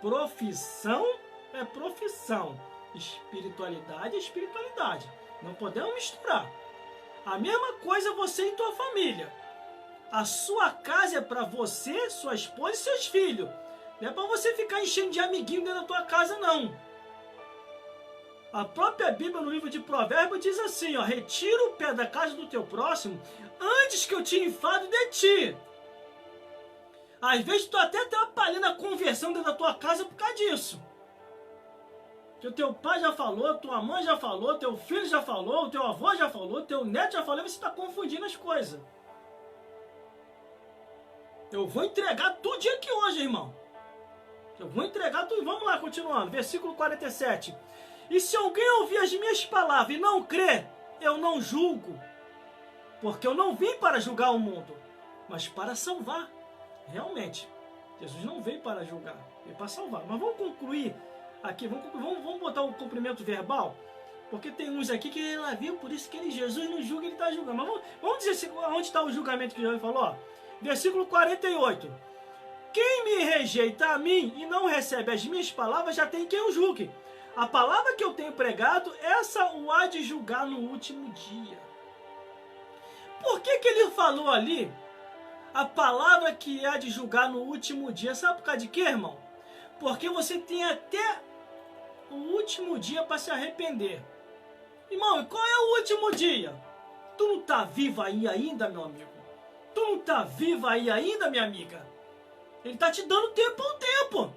Profissão é profissão. Espiritualidade é espiritualidade. Não podemos misturar. A mesma coisa você e tua família. A sua casa é para você, sua esposa e seus filhos. Não é para você ficar enchendo de amiguinho dentro da tua casa, não. A própria Bíblia, no livro de Provérbios, diz assim, ó, retira o pé da casa do teu próximo antes que eu te enfado de ti. Às vezes tu até atrapalhando a conversão dentro da tua casa por causa disso. Que o teu pai já falou, tua mãe já falou, teu filho já falou, o teu avô já falou, teu neto já falou, e você está confundindo as coisas. Eu vou entregar tudo aqui hoje, irmão. Eu vou entregar tudo. Vamos lá, continuando. Versículo 47. E se alguém ouvir as minhas palavras e não crer, eu não julgo. Porque eu não vim para julgar o mundo, mas para salvar. Realmente, Jesus não veio para julgar, veio para salvar. Mas vamos concluir aqui, vamos botar o cumprimento verbal, porque tem uns aqui que ela viu, por isso que Jesus não julga, ele está julgando. Mas vamos dizer onde está o julgamento que Jesus falou? Ó, versículo 48. Quem me rejeita a mim e não recebe as minhas palavras, já tem quem o julgue. A palavra que eu tenho pregado, essa o há de julgar no último dia. Por que ele falou ali a palavra que há de julgar no último dia? Sabe por causa de quê, irmão? Porque você tem até o último dia para se arrepender. Irmão, e qual é o último dia? Tu não está vivo aí ainda, meu amigo? Tu não está viva aí ainda, minha amiga? Ele está te dando tempo ao tempo.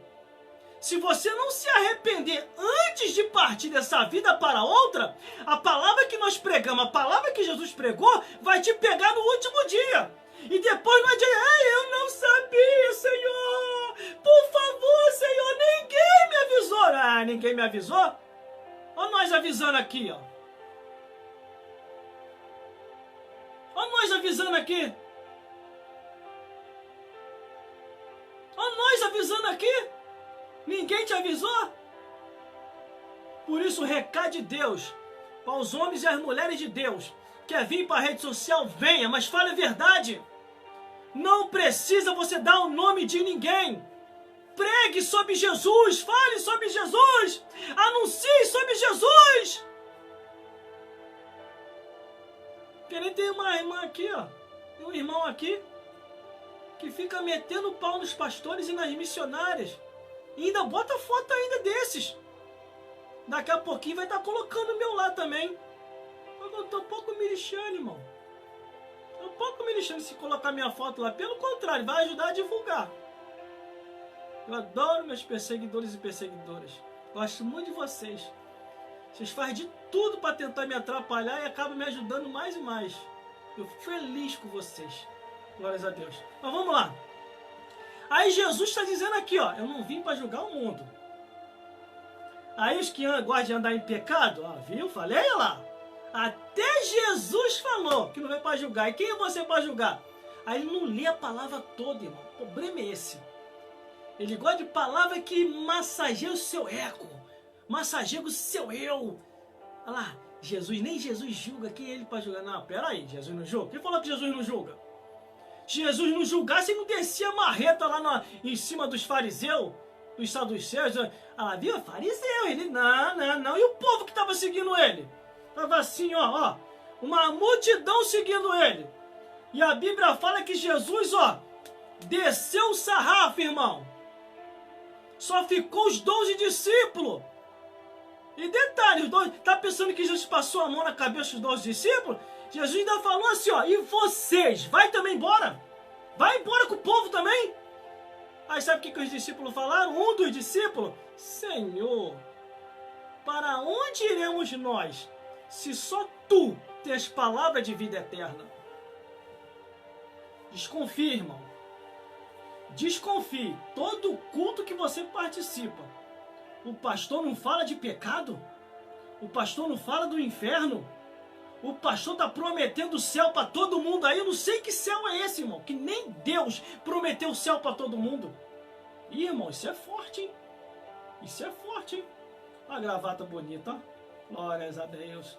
Se você não se arrepender antes de partir dessa vida para outra, a palavra que nós pregamos, a palavra que Jesus pregou, vai te pegar no último dia. E depois não adianta, eu não sabia, Senhor. Por Ah, ninguém me avisou? Olha nós avisando aqui, ó. Olha nós avisando aqui. Olha nós avisando aqui. Ninguém te avisou? Por isso o recado de Deus para os homens e as mulheres de Deus. Quer vir para a rede social? Venha, mas fale a verdade. Não precisa você dar o nome de ninguém. Pregue sobre Jesus, fale sobre Jesus, anuncie sobre Jesus. Porque nem tem uma irmã aqui, ó, um irmão aqui, que fica metendo pau nos pastores e nas missionárias. E ainda bota foto ainda desses. Daqui a pouquinho vai estar colocando o meu lá também. Eu tô pouco me lixando, irmão. Tô pouco me lixando se colocar minha foto lá. Pelo contrário, vai ajudar a divulgar. Eu adoro meus perseguidores e perseguidoras. Gosto muito de vocês. Vocês fazem de tudo para tentar me atrapalhar e acabam me ajudando mais e mais. Eu fico feliz com vocês. Glórias a Deus. Mas vamos lá. Aí Jesus está dizendo aqui, ó. Eu não vim para julgar o mundo. Aí os que gostam de andar em pecado, ó, viu? Falei lá. Até Jesus falou que não veio para julgar. E quem é você para julgar? Aí ele não lê a palavra toda, irmão. O problema é esse. Ele gosta de palavra que massageia o seu eco, massageia o seu eu. Olha lá, Jesus, nem Jesus julga. Quem é ele para julgar? Não, peraí, Jesus não julga? Quem falou que Jesus não julga? Jesus não julgasse, ele não descia a marreta lá em cima dos fariseus, dos saduceus. Ah, viu? Fariseu. Ele, não. E o povo que estava seguindo ele? Estava assim, ó, uma multidão seguindo ele. E a Bíblia fala que Jesus, ó, desceu o sarrafo, irmão. Só ficou os 12 discípulos. E detalhe, os 12, tá pensando que Jesus passou a mão na cabeça dos 12 discípulos? Jesus ainda falou assim, ó, e vocês, vai também embora? Vai embora com o povo também? Aí sabe o que os discípulos falaram? Um dos discípulos, Senhor, para onde iremos nós, se só tu tens palavra de vida eterna? Desconfie, irmão. Desconfie. Todo culto que você participa, o pastor não fala de pecado? O pastor não fala do inferno? O pastor está prometendo o céu para todo mundo aí. Eu não sei que céu é esse, irmão. Que nem Deus prometeu o céu para todo mundo. Ih, irmão, isso é forte, hein? Isso é forte, hein? Olha a gravata bonita, ó. Glórias a Deus.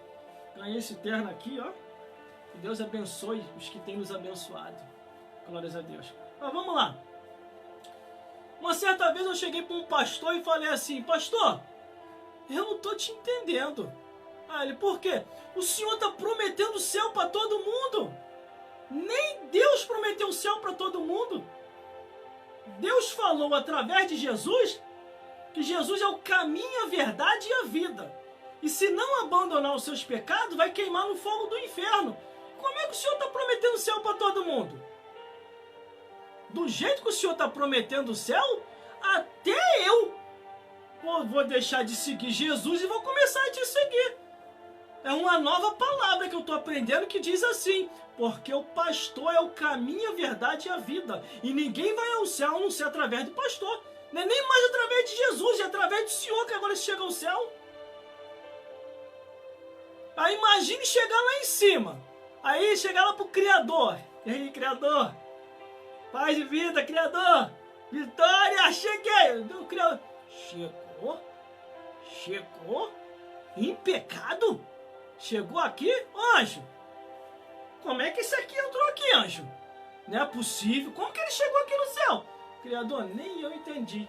Ganhei esse terno aqui, ó. Que Deus abençoe os que têm nos abençoado. Glórias a Deus. Mas vamos lá. Uma certa vez eu cheguei para um pastor e falei assim, pastor, eu não estou te entendendo. Ah, ele, por quê? O senhor está prometendo o céu para todo mundo. Nem Deus prometeu o céu para todo mundo. Deus falou através de Jesus que Jesus é o caminho, a verdade e a vida. E se não abandonar os seus pecados, vai queimar no fogo do inferno. Como é que o senhor está prometendo o céu para todo mundo? Do jeito que o senhor está prometendo o céu, até eu vou deixar de seguir Jesus e vou começar a te seguir. É uma nova palavra que eu estou aprendendo que diz assim, porque o pastor é o caminho, a verdade e a vida. E ninguém vai ao céu a não ser através do pastor. Não é nem mais através de Jesus, é através do Senhor que agora chega ao céu. Aí imagine chegar lá em cima. Aí chegar lá pro Criador. E aí, Criador? Paz de vida, Criador! Vitória, cheguei! O Criador. Chegou? Em pecado? Chegou aqui? Anjo! Como é que esse aqui entrou aqui, anjo? Não é possível. Como que ele chegou aqui no céu? Criador, nem eu entendi.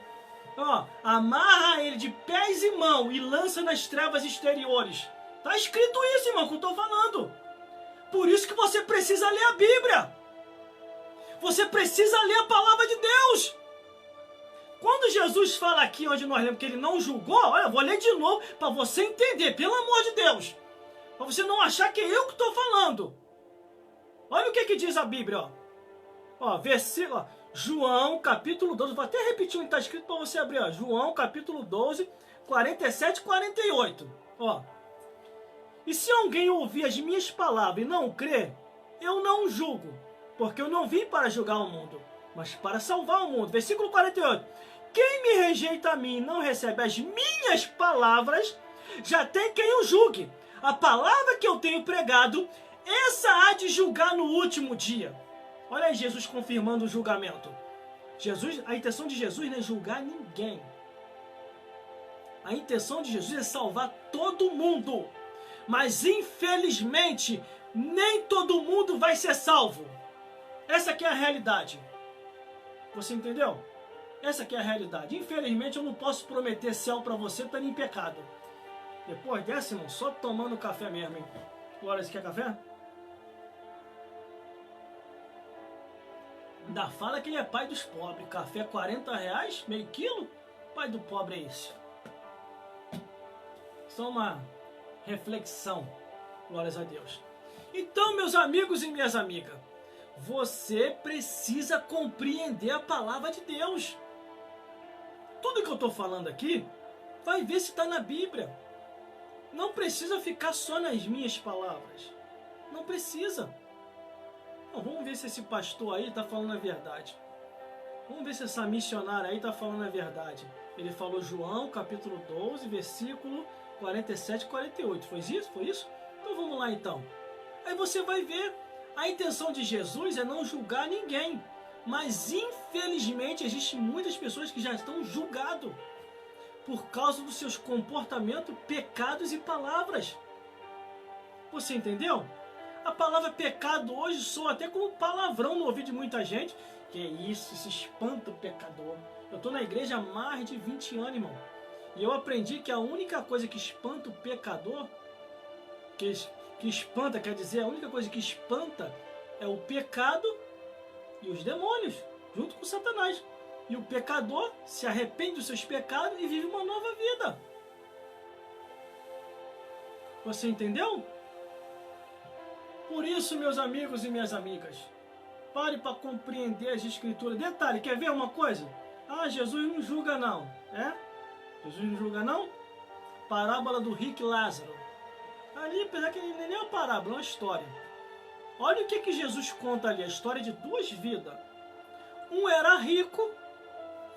Ó, amarra ele de pés e mão e lança nas trevas exteriores. Tá escrito isso, irmão, que eu tô falando. Por isso que você precisa ler a Bíblia. Você precisa ler a palavra de Deus. Quando Jesus fala aqui, onde nós lemos que ele não julgou, olha, eu vou ler de novo para você entender, pelo amor de Deus. Para você não achar que é eu que estou falando. Olha o que diz a Bíblia, ó. Versículo, ó, João, capítulo 12, vou até repetir o que está escrito para você abrir, ó. João, capítulo 12, 47 e 48, ó. E se alguém ouvir as minhas palavras e não crer, eu não julgo, porque eu não vim para julgar o mundo, mas para salvar o mundo. Versículo 48. quem me rejeita a mim e não recebe as minhas palavras, já tem quem o julgue. A palavra que eu tenho pregado, essa há de julgar no último dia. Olha aí Jesus confirmando o julgamento. A intenção de Jesus não é julgar ninguém. A intenção de Jesus é salvar todo mundo. Mas infelizmente, nem todo mundo vai ser salvo. Essa aqui é a realidade. Você entendeu? Essa aqui é a realidade. Infelizmente eu não posso prometer céu para você estando em pecado. Depois dessa, irmão, só tomando café mesmo, hein? Agora, você quer café? Ainda fala que ele é pai dos pobres. Café R$40, meio quilo? Pai do pobre é esse. Só uma reflexão. Glórias a Deus. Então, meus amigos e minhas amigas, você precisa compreender a palavra de Deus. Tudo que eu estou falando aqui, vai ver se está na Bíblia. Não precisa ficar só nas minhas palavras. Não precisa. Bom, vamos ver se esse pastor aí está falando a verdade. Vamos ver se essa missionária aí está falando a verdade. Ele falou João, capítulo 12, versículo 47 e 48. Foi isso? Foi isso? Então vamos lá então. Aí você vai ver. A intenção de Jesus é não julgar ninguém. Mas infelizmente existem muitas pessoas que já estão julgadas por causa dos seus comportamentos, pecados e palavras. Você entendeu? A palavra pecado hoje soa até como palavrão no ouvido de muita gente. Que é isso, esse espanta o pecador. Eu estou na igreja há mais de 20 anos, irmão. E eu aprendi que a única coisa que espanta o pecador, que espanta, quer dizer, a única coisa que espanta é o pecado e os demônios, junto com Satanás. E o pecador se arrepende dos seus pecados e vive uma nova vida. Você entendeu? Por isso, meus amigos e minhas amigas, pare para compreender as escrituras. Detalhe, quer ver uma coisa? Ah, Jesus não julga não. É? Jesus não julga não? Parábola do rico e Lázaro. Ali, apesar que nem é uma parábola, é uma história. Olha o que Jesus conta ali, a história de duas vidas. Um era rico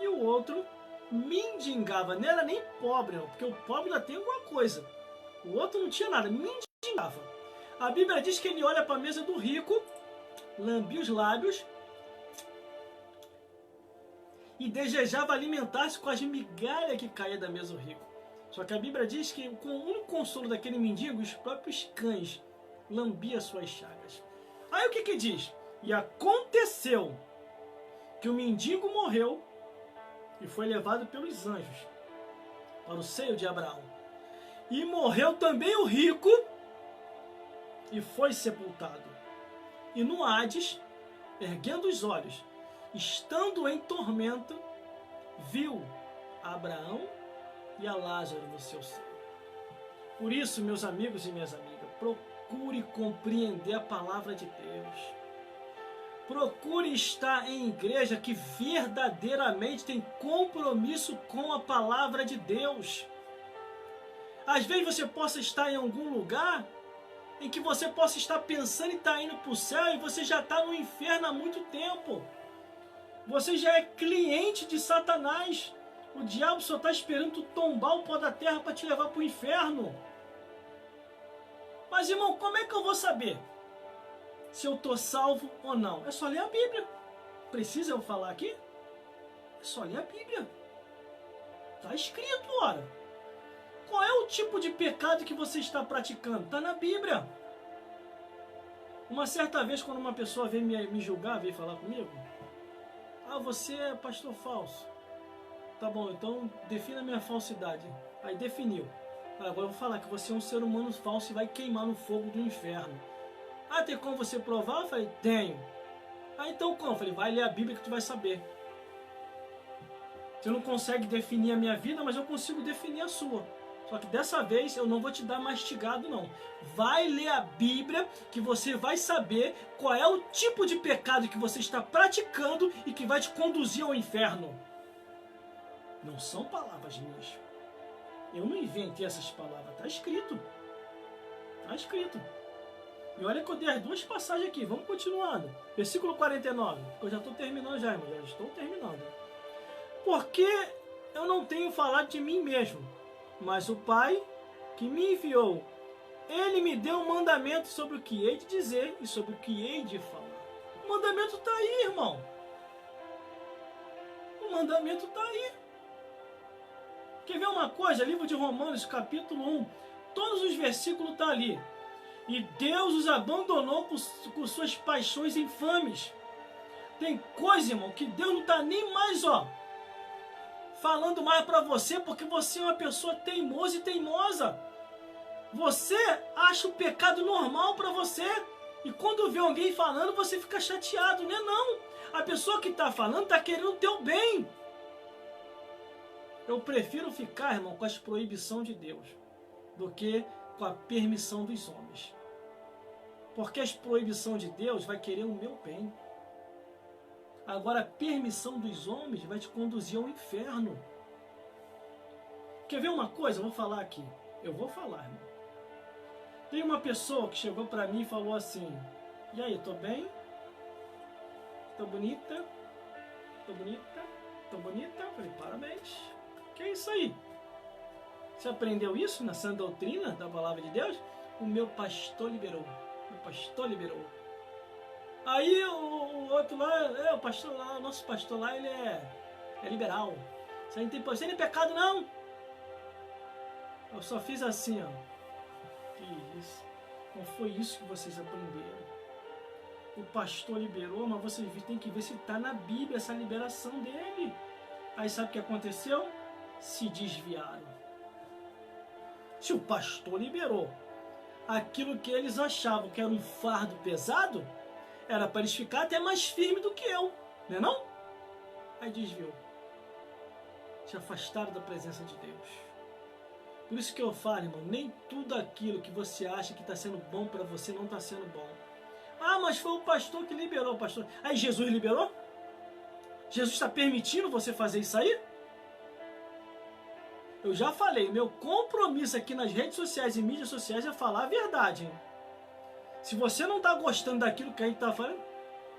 e o outro mendigava. Não era nem pobre, não, porque o pobre ainda tem alguma coisa. O outro não tinha nada, mendigava. A Bíblia diz que ele olha para a mesa do rico, lambia os lábios e desejava alimentar-se com as migalhas que caía da mesa do rico. Só que a Bíblia diz que com o único consolo daquele mendigo, os próprios cães lambiam suas chagas. Aí o que diz? E aconteceu que o mendigo morreu e foi levado pelos anjos para o seio de Abraão. E morreu também o rico e foi sepultado. E no Hades, erguendo os olhos, estando em tormento, viu a Abraão e a Lázaro no seu seio. Por isso, meus amigos e minhas amigas, procure compreender a palavra de Deus. Procure estar em igreja que verdadeiramente tem compromisso com a palavra de Deus. Às vezes você possa estar em algum lugar em que você possa estar pensando em estar indo para o céu e você já está no inferno há muito tempo. Você já é cliente de Satanás. O diabo só está esperando tu tombar o pó da terra para te levar para o inferno. Mas, irmão, como é que eu vou saber se eu estou salvo ou não? É só ler a Bíblia. Precisa eu falar aqui? É só ler a Bíblia. Está escrito, ora. Qual é o tipo de pecado que você está praticando? Está na Bíblia. Uma certa vez, quando uma pessoa veio me julgar, veio falar comigo, ah, você é pastor falso. Tá bom, então defina a minha falsidade. Aí definiu. Agora eu vou falar que você é um ser humano falso e vai queimar no fogo do inferno. Ah, tem como você provar? Eu falei, tenho. Ah, então como? Eu falei, vai ler a Bíblia que tu vai saber. Você não consegue definir a minha vida, mas eu consigo definir a sua. Só que dessa vez eu não vou te dar mastigado, não. Vai ler a Bíblia que você vai saber qual é o tipo de pecado que você está praticando e que vai te conduzir ao inferno. Não são palavras minhas. Eu não inventei essas palavras. Está escrito. Está escrito. E olha que eu dei as duas passagens aqui. Vamos continuando. Versículo 49. Eu já estou terminando já, irmão. Já estou terminando. Porque eu não tenho falado de mim mesmo, mas o Pai que me enviou, Ele me deu um mandamento sobre o que hei de dizer e sobre o que hei de falar. O mandamento está aí, irmão. O mandamento está aí. Quer ver uma coisa? Livro de Romanos, capítulo 1. Todos os versículos estão ali. E Deus os abandonou por suas paixões infames. Tem coisa, irmão, que Deus não está nem mais, falando mais para você, porque você é uma pessoa teimosa e teimosa. Você acha o pecado normal para você. E quando vê alguém falando, você fica chateado, né? Não. A pessoa que está falando está querendo o teu bem. Eu prefiro ficar, irmão, com as proibições de Deus do que com a permissão dos homens. Porque as proibições de Deus vai querer o meu bem. Agora a permissão dos homens vai te conduzir ao inferno. Quer ver uma coisa? Eu vou falar aqui. Eu vou falar, irmão. Tem uma pessoa que chegou para mim e falou assim: e aí, tô bem? Tô bonita? Tô bonita? Tô bonita? Eu falei, parabéns. Que é isso aí? Você aprendeu isso na sã doutrina da palavra de Deus? O meu pastor liberou. Meu pastor liberou. Aí o outro lá, o pastor lá, o nosso pastor lá, ele é liberal. Você não tem pecado não. Eu só fiz assim, Que isso? Não foi isso que vocês aprenderam. O pastor liberou, mas vocês têm que ver se está na Bíblia essa liberação dele. Aí sabe o que aconteceu? Se desviaram. Se o pastor liberou aquilo que eles achavam que era um fardo pesado, era para eles ficar até mais firmes do que eu, não é não? Aí desviou. Se afastaram da presença de Deus. Por isso que eu falo, irmão, nem tudo aquilo que você acha que está sendo bom para você não está sendo bom. Ah, mas foi o pastor que liberou, o pastor. Aí Jesus liberou? Jesus está permitindo você fazer isso aí? Eu já falei, meu compromisso aqui nas redes sociais e mídias sociais é falar a verdade, hein? Se você não está gostando daquilo que a gente está falando,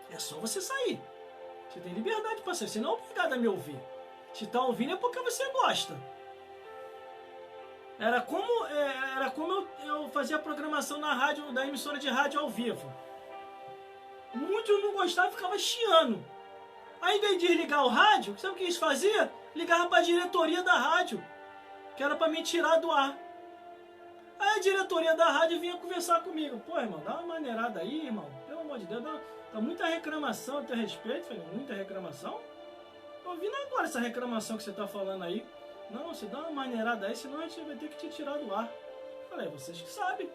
é só você sair. Você tem liberdade para sair, você não é obrigado a me ouvir. Se está ouvindo é porque você gosta. Era como eu fazia a programação na rádio, da emissora de rádio ao vivo. Muitos não gostavam e ficavam chiando. Aí, em vez de desligar o rádio, sabe o que eles faziam? Ligavam para a diretoria da rádio, que era para me tirar do ar. Aí a diretoria da rádio vinha conversar comigo. Pô, irmão, dá uma maneirada aí, irmão. Pelo amor de Deus, tá muita reclamação a teu respeito. Falei, muita reclamação? Tô ouvindo agora essa reclamação que você tá falando aí. Não, você dá uma maneirada aí, senão a gente vai ter que te tirar do ar. Falei, vocês que sabem.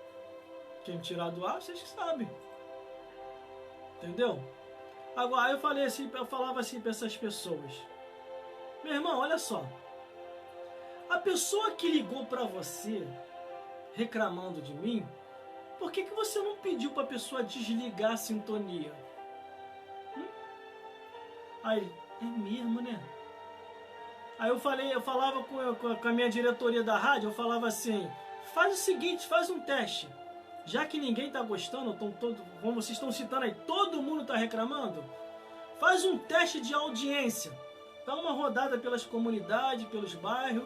Quem me tirar do ar, vocês que sabem. Entendeu? Agora, eu falava assim para essas pessoas. Meu irmão, olha só. A pessoa que ligou para você reclamando de mim, por que você não pediu para a pessoa desligar a sintonia? Aí, é mesmo, né? Aí eu falava com a minha diretoria da rádio, eu falava assim, faz o seguinte, faz um teste. Já que ninguém está gostando, como vocês estão citando aí, todo mundo está reclamando, faz um teste de audiência. Dá uma rodada pelas comunidades, pelos bairros,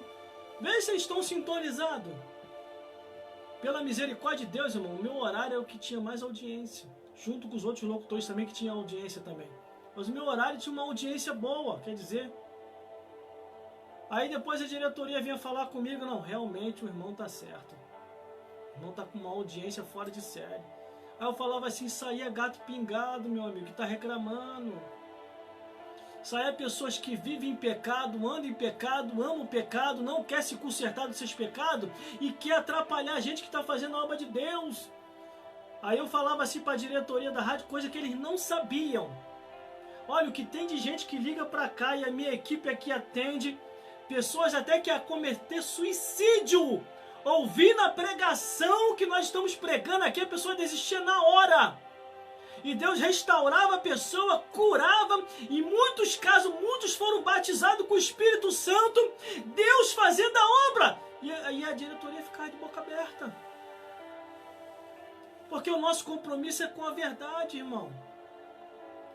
vê se eles estão sintonizados. Pela misericórdia de Deus, irmão, o meu horário é o que tinha mais audiência, junto com os outros locutores também que tinham audiência também. Mas o meu horário tinha uma audiência boa, quer dizer. Aí depois a diretoria vinha falar comigo, não, realmente o irmão tá certo. O irmão tá com uma audiência fora de série. Aí eu falava assim, saía gato pingado, meu amigo, que tá reclamando. Saía pessoas que vivem em pecado, andam em pecado, amam o pecado, não quer se consertar dos seus pecados e quer atrapalhar a gente que está fazendo a obra de Deus. Aí eu falava assim para a diretoria da rádio, coisa que eles não sabiam. Olha, o que tem de gente que liga para cá e a minha equipe aqui atende, pessoas até que a cometer suicídio, ouvindo a pregação que nós estamos pregando aqui, a pessoa desistia na hora. E Deus restaurava a pessoa, curava, em muitos casos, muitos foram batizados com o Espírito Santo, Deus fazendo a obra. E a diretoria ficava de boca aberta. Porque o nosso compromisso é com a verdade, irmão.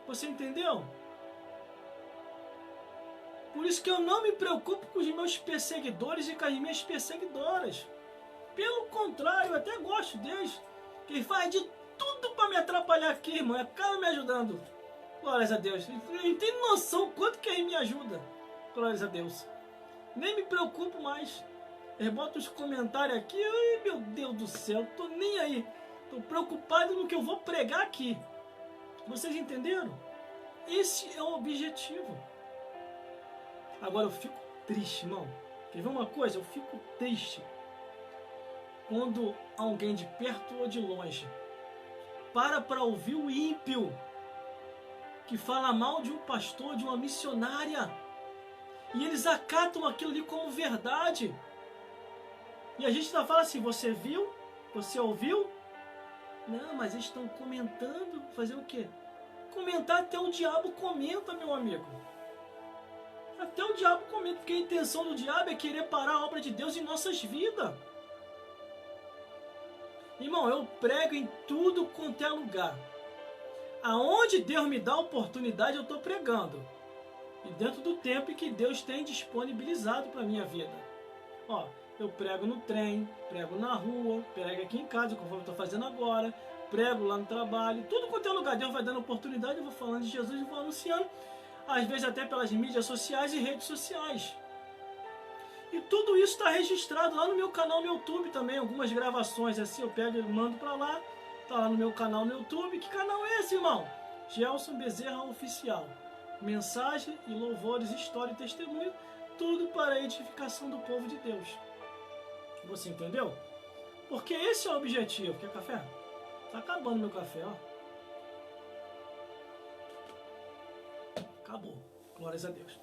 Você entendeu? Por isso que eu não me preocupo com os meus perseguidores e com as minhas perseguidoras. Pelo contrário, eu até gosto deles. Que ele faz de tudo para me atrapalhar aqui, irmão. É cara me ajudando. Glórias a Deus. Ele tem noção quanto que ele me ajuda. Glórias a Deus. Nem me preocupo mais. Eles botam os comentários aqui. Ai, meu Deus do céu. Tô nem aí. Tô preocupado no que eu vou pregar aqui. Vocês entenderam? Esse é o objetivo. Agora eu fico triste, irmão. Quer ver uma coisa? Eu fico triste quando alguém de perto ou de longe para ouvir o ímpio que fala mal de um pastor, de uma missionária, e eles acatam aquilo ali como verdade. E a gente ainda fala assim: você viu? Você ouviu? Não, mas eles estão comentando. Fazer o quê? Comentar, até o diabo comenta, meu amigo. Até o diabo comenta, porque a intenção do diabo é querer parar a obra de Deus em nossas vidas. Irmão, eu prego em tudo quanto é lugar. Aonde Deus me dá oportunidade, eu estou pregando. E dentro do tempo que Deus tem disponibilizado para a minha vida. Ó, eu prego no trem, prego na rua, prego aqui em casa, conforme eu estou fazendo agora, prego lá no trabalho, tudo quanto é lugar. Deus vai dando oportunidade, eu vou falando de Jesus e vou anunciando. Às vezes até pelas mídias sociais e redes sociais. E tudo isso está registrado lá no meu canal no YouTube também. Algumas gravações assim eu pego e mando para lá. Está lá no meu canal no YouTube. Que canal é esse, irmão? Gelson Bezerra Oficial. Mensagem e louvores, história e testemunho. Tudo para a edificação do povo de Deus. Você entendeu? Porque esse é o objetivo. Quer café? Está acabando meu café, ó. Acabou. Glórias a Deus.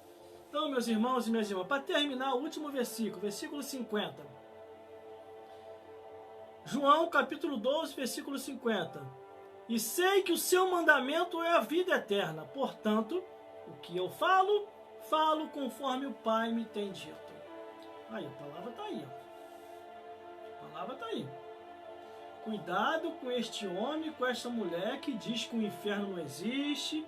Então, meus irmãos e minhas irmãs, para terminar, o último versículo, versículo 50. João, capítulo 12, versículo 50. E sei que o seu mandamento é a vida eterna. Portanto, o que eu falo, falo conforme o Pai me tem dito. Aí, a palavra está aí. Ó. A palavra está aí. Cuidado com este homem, com esta mulher que diz que o inferno não existe,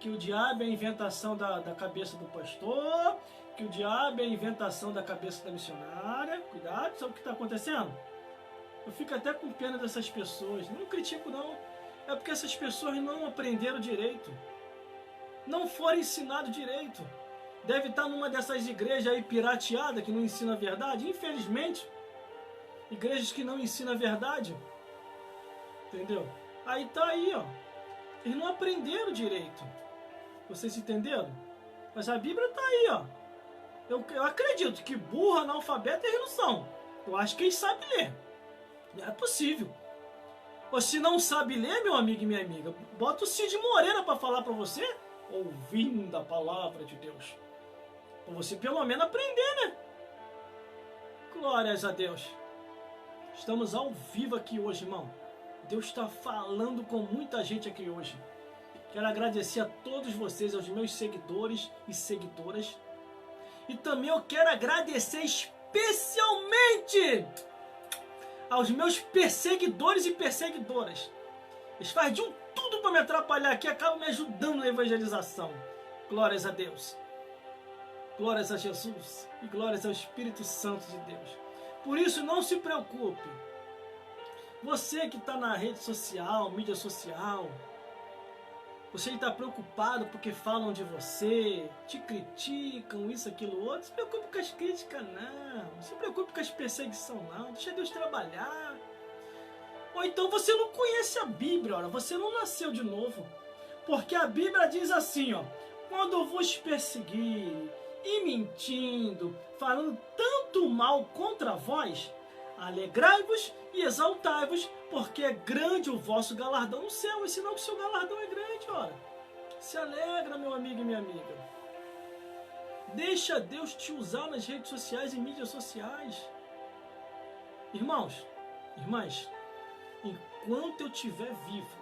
que o diabo é a inventação da cabeça do pastor, que o diabo é a inventação da cabeça da missionária. Cuidado, sabe o que está acontecendo? Eu fico até com pena dessas pessoas. Não critico, não. É porque essas pessoas não aprenderam direito. Não foram ensinados direito. Deve estar numa dessas igrejas aí pirateadas que não ensina a verdade. Infelizmente, igrejas que não ensinam a verdade. Entendeu? Aí tá aí, ó. Eles não aprenderam direito. Vocês entenderam? Mas a Bíblia tá aí, ó. Eu acredito que burro, analfabeto, eles não são. Eu acho que eles sabem ler. Não é possível. Ou se não sabe ler, meu amigo e minha amiga, bota o Cid Moreira para falar para você, ouvindo a palavra de Deus. Para você pelo menos aprender, né? Glórias a Deus. Estamos ao vivo aqui hoje, irmão. Deus está falando com muita gente aqui hoje. Quero agradecer a todos vocês, aos meus seguidores e seguidoras. E também eu quero agradecer especialmente aos meus perseguidores e perseguidoras. Eles fazem tudo para me atrapalhar aqui, acabam me ajudando na evangelização. Glórias a Deus. Glórias a Jesus e glórias ao Espírito Santo de Deus. Por isso, não se preocupe. Você que está na rede social, mídia social, você está preocupado porque falam de você, te criticam, isso, aquilo, outro. Não se preocupe com as críticas, não. Não se preocupe com as perseguições, não. Deixa Deus trabalhar. Ou então você não conhece a Bíblia, ora, você não nasceu de novo. Porque a Bíblia diz assim, ó: quando vos perseguirem e mentindo, falando tanto mal contra vós, alegrai-vos e exaltai-vos, porque é grande o vosso galardão no céu. E sinal que o seu galardão é grande, ora. Se alegra, meu amigo e minha amiga. Deixa Deus te usar nas redes sociais e mídias sociais. Irmãos, irmãs, enquanto eu estiver vivo,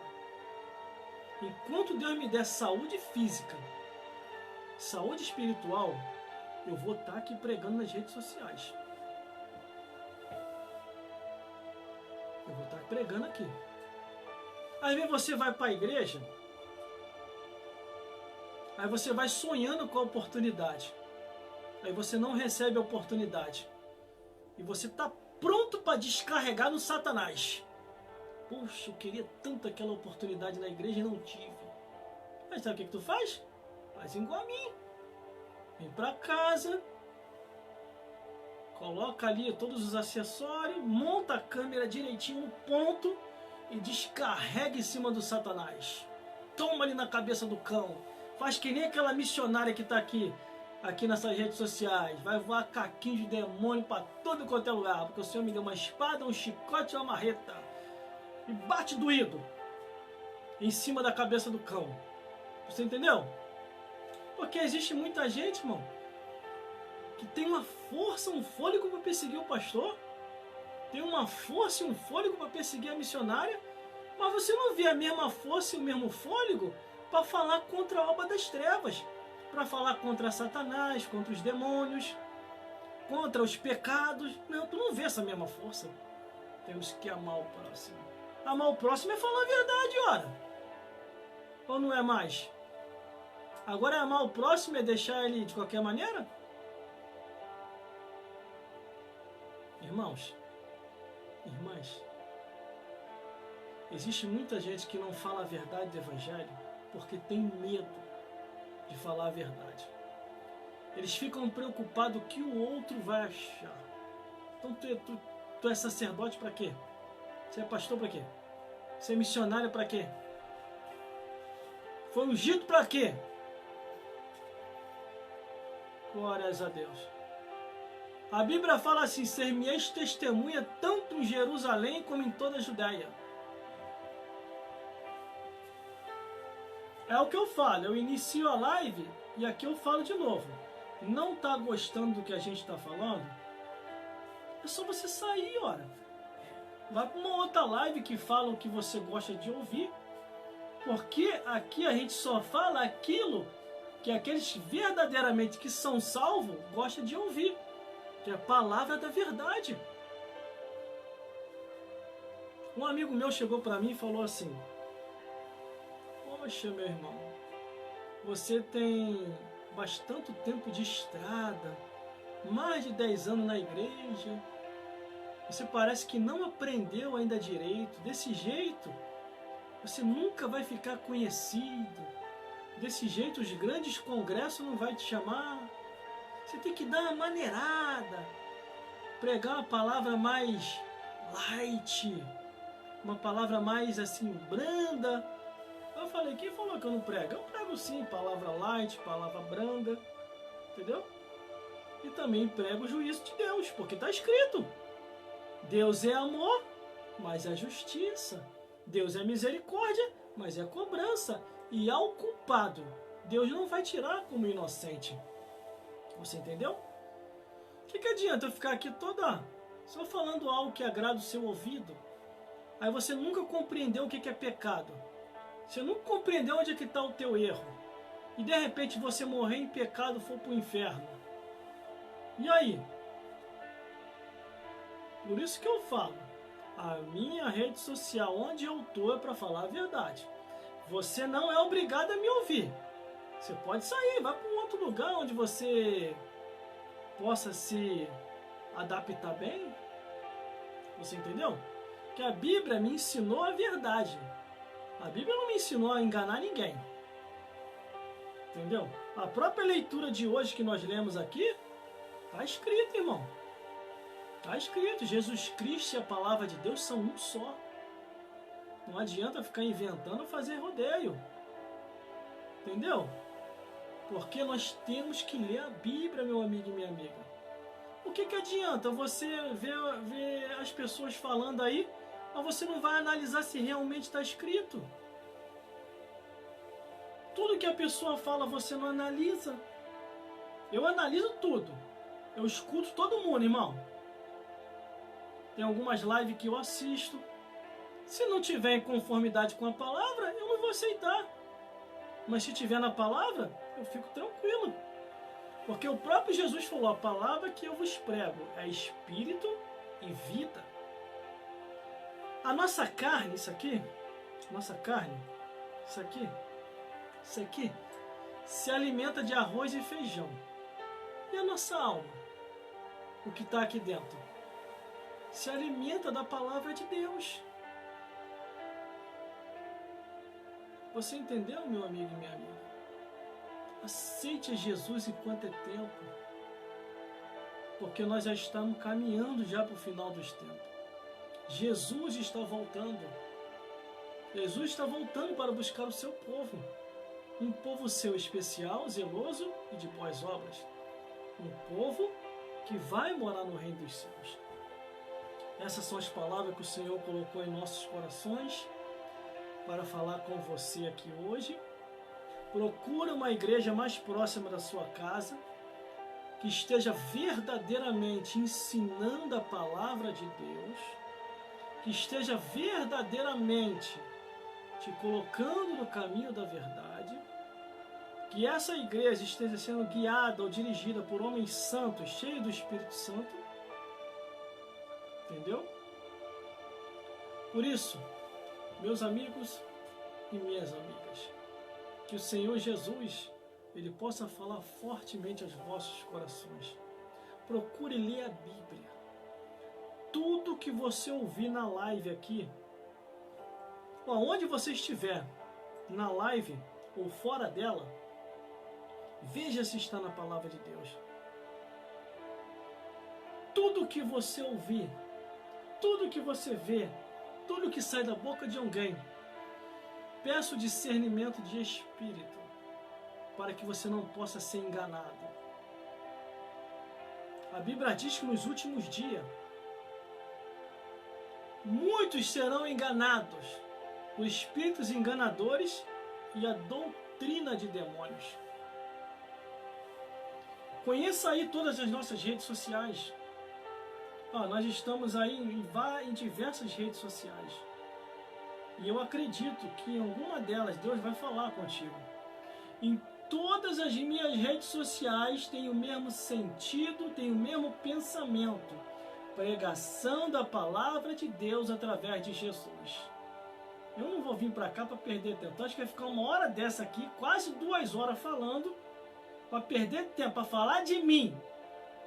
enquanto Deus me der saúde física, saúde espiritual, eu vou estar aqui pregando nas redes sociais. Eu vou estar pregando aqui. Às vezes você vai para a igreja, aí você vai sonhando com a oportunidade. Aí você não recebe a oportunidade. E você está pronto para descarregar no Satanás. Poxa, eu queria tanto aquela oportunidade na igreja e não tive. Mas sabe o que tu faz? Faz igual a mim. Vem para casa, coloca ali todos os acessórios, monta a câmera direitinho no ponto e descarrega em cima do Satanás. Toma ali na cabeça do cão. Faz que nem aquela missionária que está aqui nessas redes sociais. Vai voar caquinho de demônio para todo quanto é lugar. Porque o Senhor me deu uma espada, um chicote e uma marreta. E bate doído em cima da cabeça do cão. Você entendeu? Porque existe muita gente, irmão, que tem uma força, um fôlego para perseguir o pastor. Tem uma força e um fôlego para perseguir a missionária. Mas você não vê a mesma força e o mesmo fôlego para falar contra a obra das trevas. Para falar contra Satanás, contra os demônios, contra os pecados. Não, tu não vê essa mesma força. Temos que amar o próximo. Amar o próximo é falar a verdade, ora. Ou não é mais? Agora amar o próximo é deixar ele de qualquer maneira? Irmãos, irmãs, existe muita gente que não fala a verdade do Evangelho porque tem medo de falar a verdade. Eles ficam preocupados o que o outro vai achar. Então tu é sacerdote para quê? Você é pastor para quê? Você é missionário para quê? Foi ungido para quê? Glórias a Deus. A Bíblia fala assim: ser-me-eis testemunha tanto em Jerusalém como em toda a Judéia. É o que eu falo. Eu inicio a live e aqui eu falo de novo. Não está gostando do que a gente está falando? É só você sair, ora. Vai para uma outra live que fala o que você gosta de ouvir. Porque aqui a gente só fala aquilo que aqueles verdadeiramente que são salvos gostam de ouvir. Que é a palavra da verdade. Um amigo meu chegou para mim e falou assim: poxa, meu irmão, você tem bastante tempo de estrada, mais de 10 anos na igreja. Você parece que não aprendeu ainda direito. Desse jeito, você nunca vai ficar conhecido. Desse jeito, os grandes congressos não vão te chamar. Você tem que dar uma maneirada. Pregar uma palavra mais light. Uma palavra mais assim, branda. Eu falei, quem falou que eu não prego? Eu prego sim, palavra light, palavra branda. Entendeu? E também prego o juízo de Deus, porque está escrito. Deus é amor, mas é justiça. Deus é misericórdia, mas é cobrança. E ao culpado, Deus não vai tirar como inocente. Você entendeu? O que adianta eu ficar aqui toda só falando algo que agrada o seu ouvido? Aí você nunca compreendeu o que é pecado. Você nunca compreendeu onde é que está o teu erro. E de repente você morrer em pecado e for para o inferno. E aí? Por isso que eu falo, a minha rede social, onde eu estou, é para falar a verdade. Você não é obrigado a me ouvir. Você pode sair, vai para um outro lugar onde você possa se adaptar bem. Você entendeu? Que a Bíblia me ensinou a verdade. A Bíblia não me ensinou a enganar ninguém. Entendeu? A própria leitura de hoje que nós lemos aqui, está escrito, irmão. Está escrito, Jesus Cristo e a palavra de Deus são um só. Não adianta ficar inventando ou fazer rodeio. Entendeu? Porque nós temos que ler a Bíblia, meu amigo e minha amiga. O que adianta você ver as pessoas falando aí, mas você não vai analisar se realmente está escrito? Tudo que a pessoa fala você não analisa. Eu analiso tudo. Eu escuto todo mundo, irmão. Tem algumas lives que eu assisto. Se não tiver em conformidade com a palavra, eu não vou aceitar. Mas se tiver na palavra, eu fico tranquilo. Porque o próprio Jesus falou, a palavra que eu vos prego é espírito e vida. A nossa carne, isso aqui, nossa carne, isso aqui, se alimenta de arroz e feijão. E a nossa alma, o que está aqui dentro, se alimenta da palavra de Deus. Você entendeu, meu amigo e minha amiga? Aceite Jesus enquanto é tempo, porque nós já estamos caminhando já para o final dos tempos. Jesus está voltando. Jesus está voltando para buscar o seu povo. Um povo seu especial, zeloso e de boas obras. Um povo que vai morar no reino dos céus. Essas são as palavras que o Senhor colocou em nossos corações para falar com você aqui hoje. Procura uma igreja mais próxima da sua casa, que esteja verdadeiramente ensinando a palavra de Deus, que esteja verdadeiramente te colocando no caminho da verdade, que essa igreja esteja sendo guiada ou dirigida por homens santos, cheios do Espírito Santo. Entendeu? Por isso, meus amigos e minhas amigas, que o Senhor Jesus, Ele possa falar fortemente aos vossos corações. Procure ler a Bíblia. Tudo que você ouvir na live aqui, onde você estiver, na live ou fora dela, veja se está na palavra de Deus. Tudo que você ouvir, tudo que você vê, tudo que sai da boca de alguém, peço discernimento de espírito, para que você não possa ser enganado. A Bíblia diz que nos últimos dias, muitos serão enganados por espíritos enganadores e a doutrina de demônios. Conheça aí todas as nossas redes sociais. Nós estamos aí em diversas redes sociais. E eu acredito que em alguma delas Deus vai falar contigo. Em todas as minhas redes sociais tem o mesmo sentido, tem o mesmo pensamento. Pregação da palavra de Deus através de Jesus. Eu não vou vir para cá para perder tempo. Acho que vai ficar uma hora dessa aqui, quase 2 horas falando, para perder tempo, para falar de mim.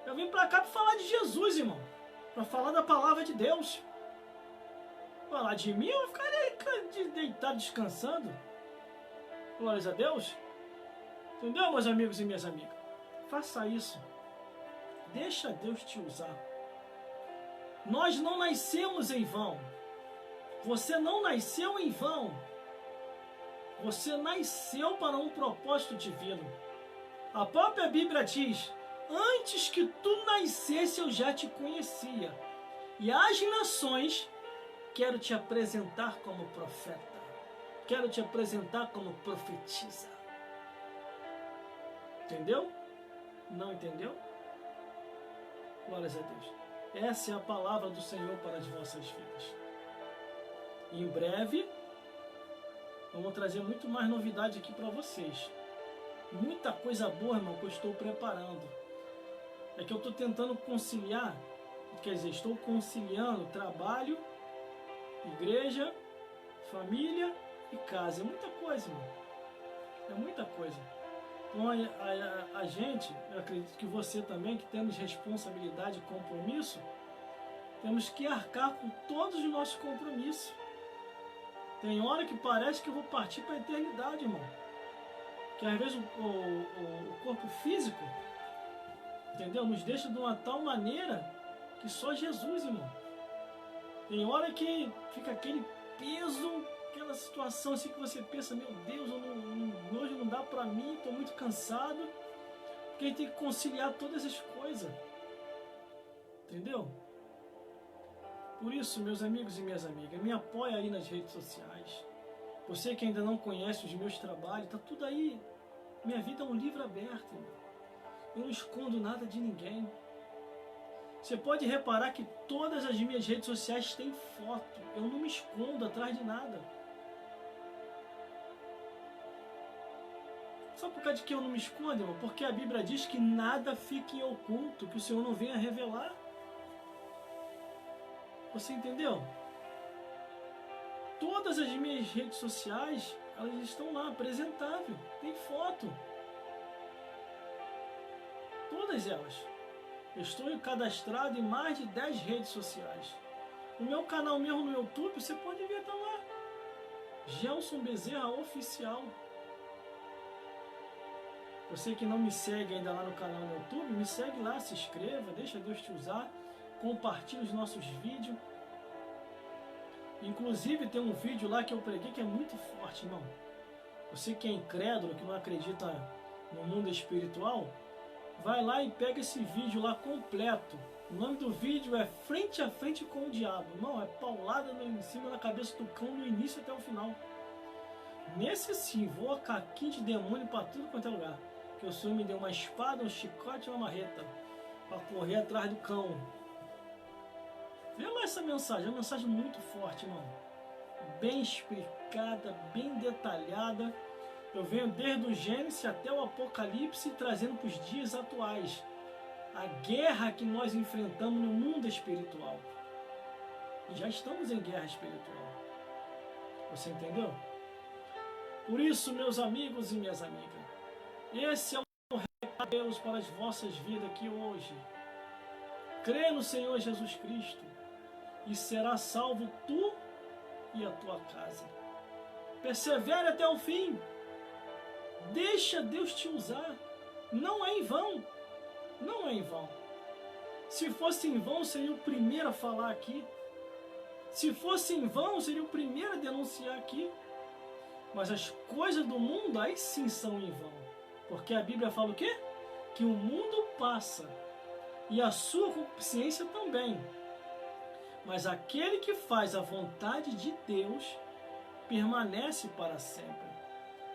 Eu vim para cá para falar de Jesus, irmão. Para falar da palavra de Deus. Falar de mim, eu vou ficar deitado descansando. Glórias a Deus. Entendeu, meus amigos e minhas amigas? Faça isso. Deixa Deus te usar. Nós não nascemos em vão. Você não nasceu em vão. Você nasceu para um propósito divino. A própria Bíblia diz: antes que tu nascesse eu já te conhecia. E às nações quero te apresentar como profeta. Quero te apresentar como profetisa. Entendeu? Não entendeu? Glórias a Deus. Essa é a palavra do Senhor para as vossas vidas. Em breve, vamos trazer muito mais novidade aqui para vocês. Muita coisa boa, irmão, que eu estou preparando. É que eu estou tentando conciliar, quer dizer, estou conciliando trabalho, igreja, família e casa. É muita coisa, irmão. É muita coisa. Então a gente, eu acredito que você também, que temos responsabilidade e compromisso, temos que arcar com todos os nossos compromissos. Tem hora que parece que eu vou partir para a eternidade, irmão. Que às vezes o corpo físico, entendeu? Nos deixa de uma tal maneira que só Jesus, irmão. Tem hora que fica aquele peso, aquela situação assim que você pensa: meu Deus, hoje não dá para mim, estou muito cansado. Porque a gente tem que conciliar todas as coisas. Entendeu? Por isso, meus amigos e minhas amigas, me apoia aí nas redes sociais. Você que ainda não conhece os meus trabalhos, tá tudo aí. Minha vida é um livro aberto, irmão. Eu não escondo nada de ninguém. Você pode reparar que todas as minhas redes sociais têm foto. Eu não me escondo atrás de nada. Só por causa de que eu não me escondo, irmão? Porque a Bíblia diz que nada fique em oculto, que o Senhor não venha revelar. Você entendeu? Todas as minhas redes sociais, elas estão lá, apresentável, tem foto. todas elas. Eu estou cadastrado em mais de 10 redes sociais. O meu canal mesmo no YouTube, você pode ver, tá lá. Gelson Bezerra Oficial. Você que não me segue ainda lá no canal no YouTube, me segue lá, se inscreva, deixa Deus te usar, compartilhe os nossos vídeos. Inclusive tem um vídeo lá que eu preguei que é muito forte, irmão. Você que é incrédulo, que não acredita no mundo espiritual, vai lá e pega esse vídeo lá completo. O nome do vídeo é Frente a Frente com o Diabo. Irmão, é paulada em cima da cabeça do cão do início até o final. Nesse sim, vou a caquinho de demônio para tudo quanto é lugar. Que o Senhor me deu uma espada, um chicote e uma marreta para correr atrás do cão. Vê lá essa mensagem, é uma mensagem muito forte, irmão. Bem explicada, bem detalhada. Eu venho desde o Gênesis até o Apocalipse, trazendo para os dias atuais a guerra que nós enfrentamos no mundo espiritual. E já estamos em guerra espiritual. Você entendeu? Por isso, meus amigos e minhas amigas, esse é o recado de Deus para as vossas vidas aqui hoje. Crê no Senhor Jesus Cristo e será salvo tu e a tua casa. Persevere até o fim. Deixa Deus te usar. Não é em vão. Não é em vão. Se fosse em vão, seria o primeiro a falar aqui. Se fosse em vão, seria o primeiro a denunciar aqui. Mas as coisas do mundo, aí sim são em vão. Porque a Bíblia fala o quê? Que o mundo passa. E a sua consciência também. Mas aquele que faz a vontade de Deus permanece para sempre.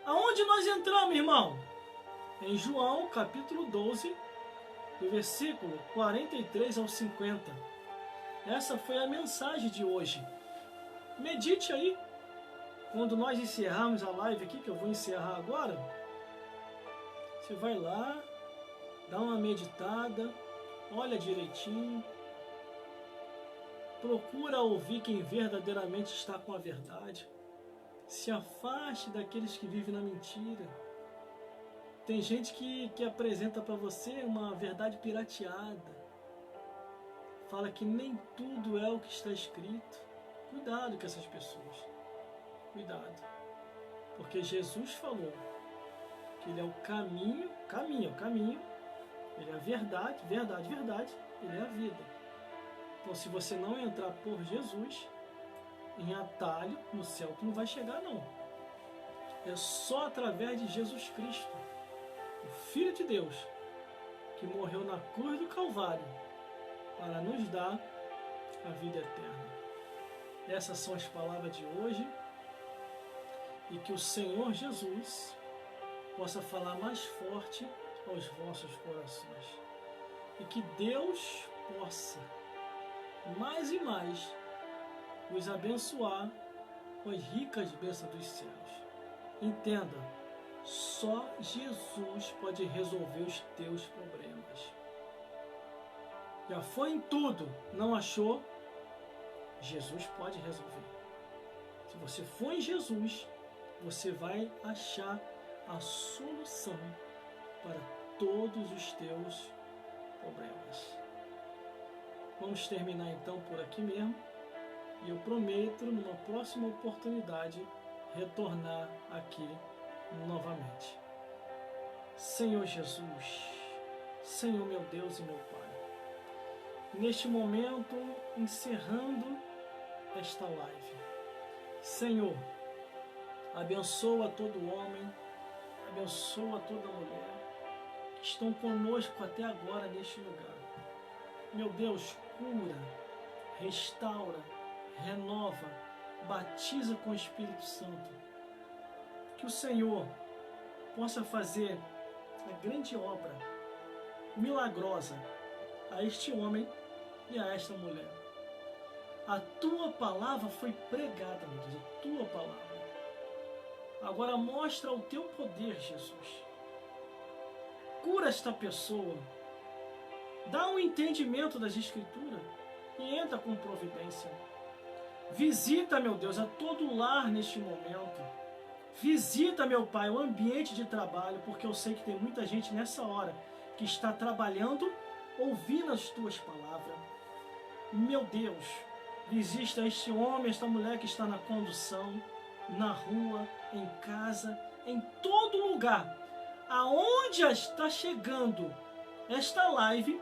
Aonde nós entramos, irmão? Em João, capítulo 12, do versículo 43 ao 50. Essa foi a mensagem de hoje. Medite aí. Quando nós encerrarmos a live aqui, que eu vou encerrar agora, você vai lá, dá uma meditada, olha direitinho, procura ouvir quem verdadeiramente está com a verdade. Se afaste daqueles que vivem na mentira. Tem gente que apresenta para você uma verdade pirateada. Fala que nem tudo é o que está escrito. Cuidado com essas pessoas. Cuidado. Porque Jesus falou que Ele é o caminho, Ele é a verdade, Ele é a vida. Então se você não entrar por Jesus, em atalho, no céu tu não vai chegar não. É só através de Jesus Cristo, o Filho de Deus, que morreu na cruz do Calvário para nos dar a vida eterna. Essas são as palavras de hoje, e que o Senhor Jesus possa falar mais forte aos vossos corações, e que Deus possa mais e mais os abençoar com as ricas bênçãos dos céus. Entenda, só Jesus pode resolver os teus problemas. Já foi em tudo, não achou? Jesus pode resolver. Se você for em Jesus, você vai achar a solução para todos os teus problemas. Vamos terminar então por aqui mesmo. E eu prometo, numa próxima oportunidade, retornar aqui novamente. Senhor Jesus, Senhor meu Deus e meu Pai, neste momento, encerrando esta live, Senhor, abençoa todo homem, abençoa toda mulher que estão conosco até agora neste lugar. Meu Deus, cura, restaura, renova, batiza com o Espírito Santo. Que o Senhor possa fazer a grande obra milagrosa a este homem e a esta mulher. A tua palavra foi pregada, meu Deus, a tua palavra. Agora mostra o teu poder, Jesus. Cura esta pessoa. Dá um entendimento das Escrituras e entra com providência. Visita, meu Deus, a todo lar neste momento. Visita, meu Pai, o ambiente de trabalho, porque eu sei que tem muita gente nessa hora que está trabalhando, ouvindo as tuas palavras. Meu Deus, visita este homem, esta mulher que está na condução, na rua, em casa, em todo lugar, aonde está chegando esta live,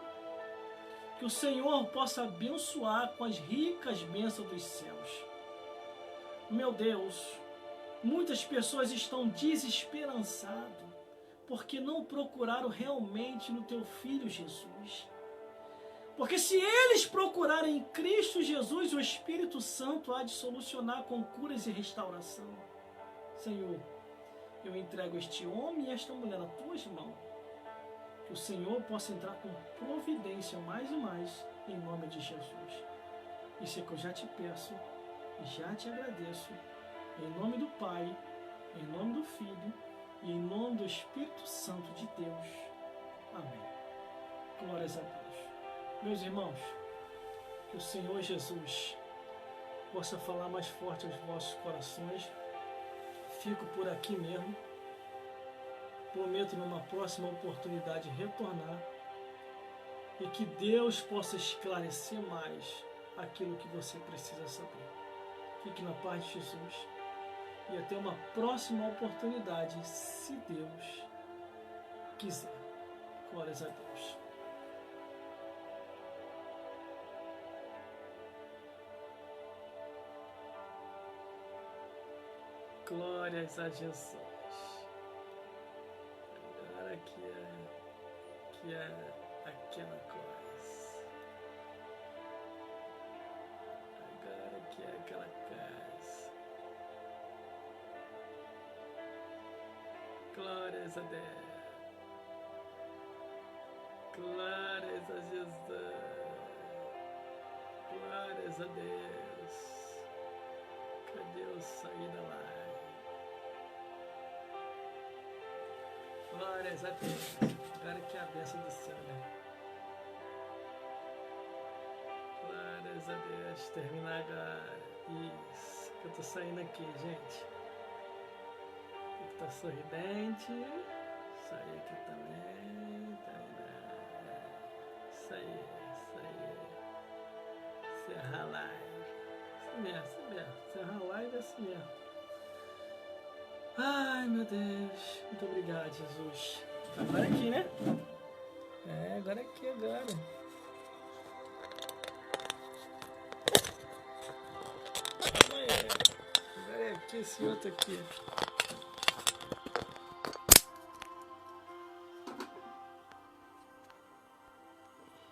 que o Senhor possa abençoar com as ricas bênçãos dos céus. Meu Deus, muitas pessoas estão desesperançadas porque não procuraram realmente no teu Filho Jesus. Porque se eles procurarem em Cristo Jesus, o Espírito Santo há de solucionar com curas e restauração. Senhor, eu entrego este homem e esta mulher nas tuas mãos. Que o Senhor possa entrar com providência mais e mais, em nome de Jesus. Isso é que eu já te peço e já te agradeço. Em nome do Pai, em nome do Filho e em nome do Espírito Santo de Deus. Amém. Glórias a Deus. Meus irmãos, que o Senhor Jesus possa falar mais forte aos vossos corações. Fico por aqui mesmo. Prometo numa próxima oportunidade retornar e que Deus possa esclarecer mais aquilo que você precisa saber. Fique na paz de Jesus e até uma próxima oportunidade, se Deus quiser. Glórias a Deus. Glórias a Jesus. Agora que é aquela coisa. Agora que é aquela coisa. Glórias a Deus. Glórias a Jesus. Glórias a Deus. Cadê o sair da live? Glórias a Deus. Agora que é a bênção do céu, né? Glórias a Deus. Terminar agora. Isso. Eu tô saindo aqui, gente. Tem que estar sorridente. Sair aqui também. Isso aí. Encerrar a live. Assim mesmo. Encerrar a live é assim mesmo. Ai, meu Deus. Muito obrigado, Jesus. Agora aqui, né? Agora aqui, agora. Agora é aqui, esse outro aqui.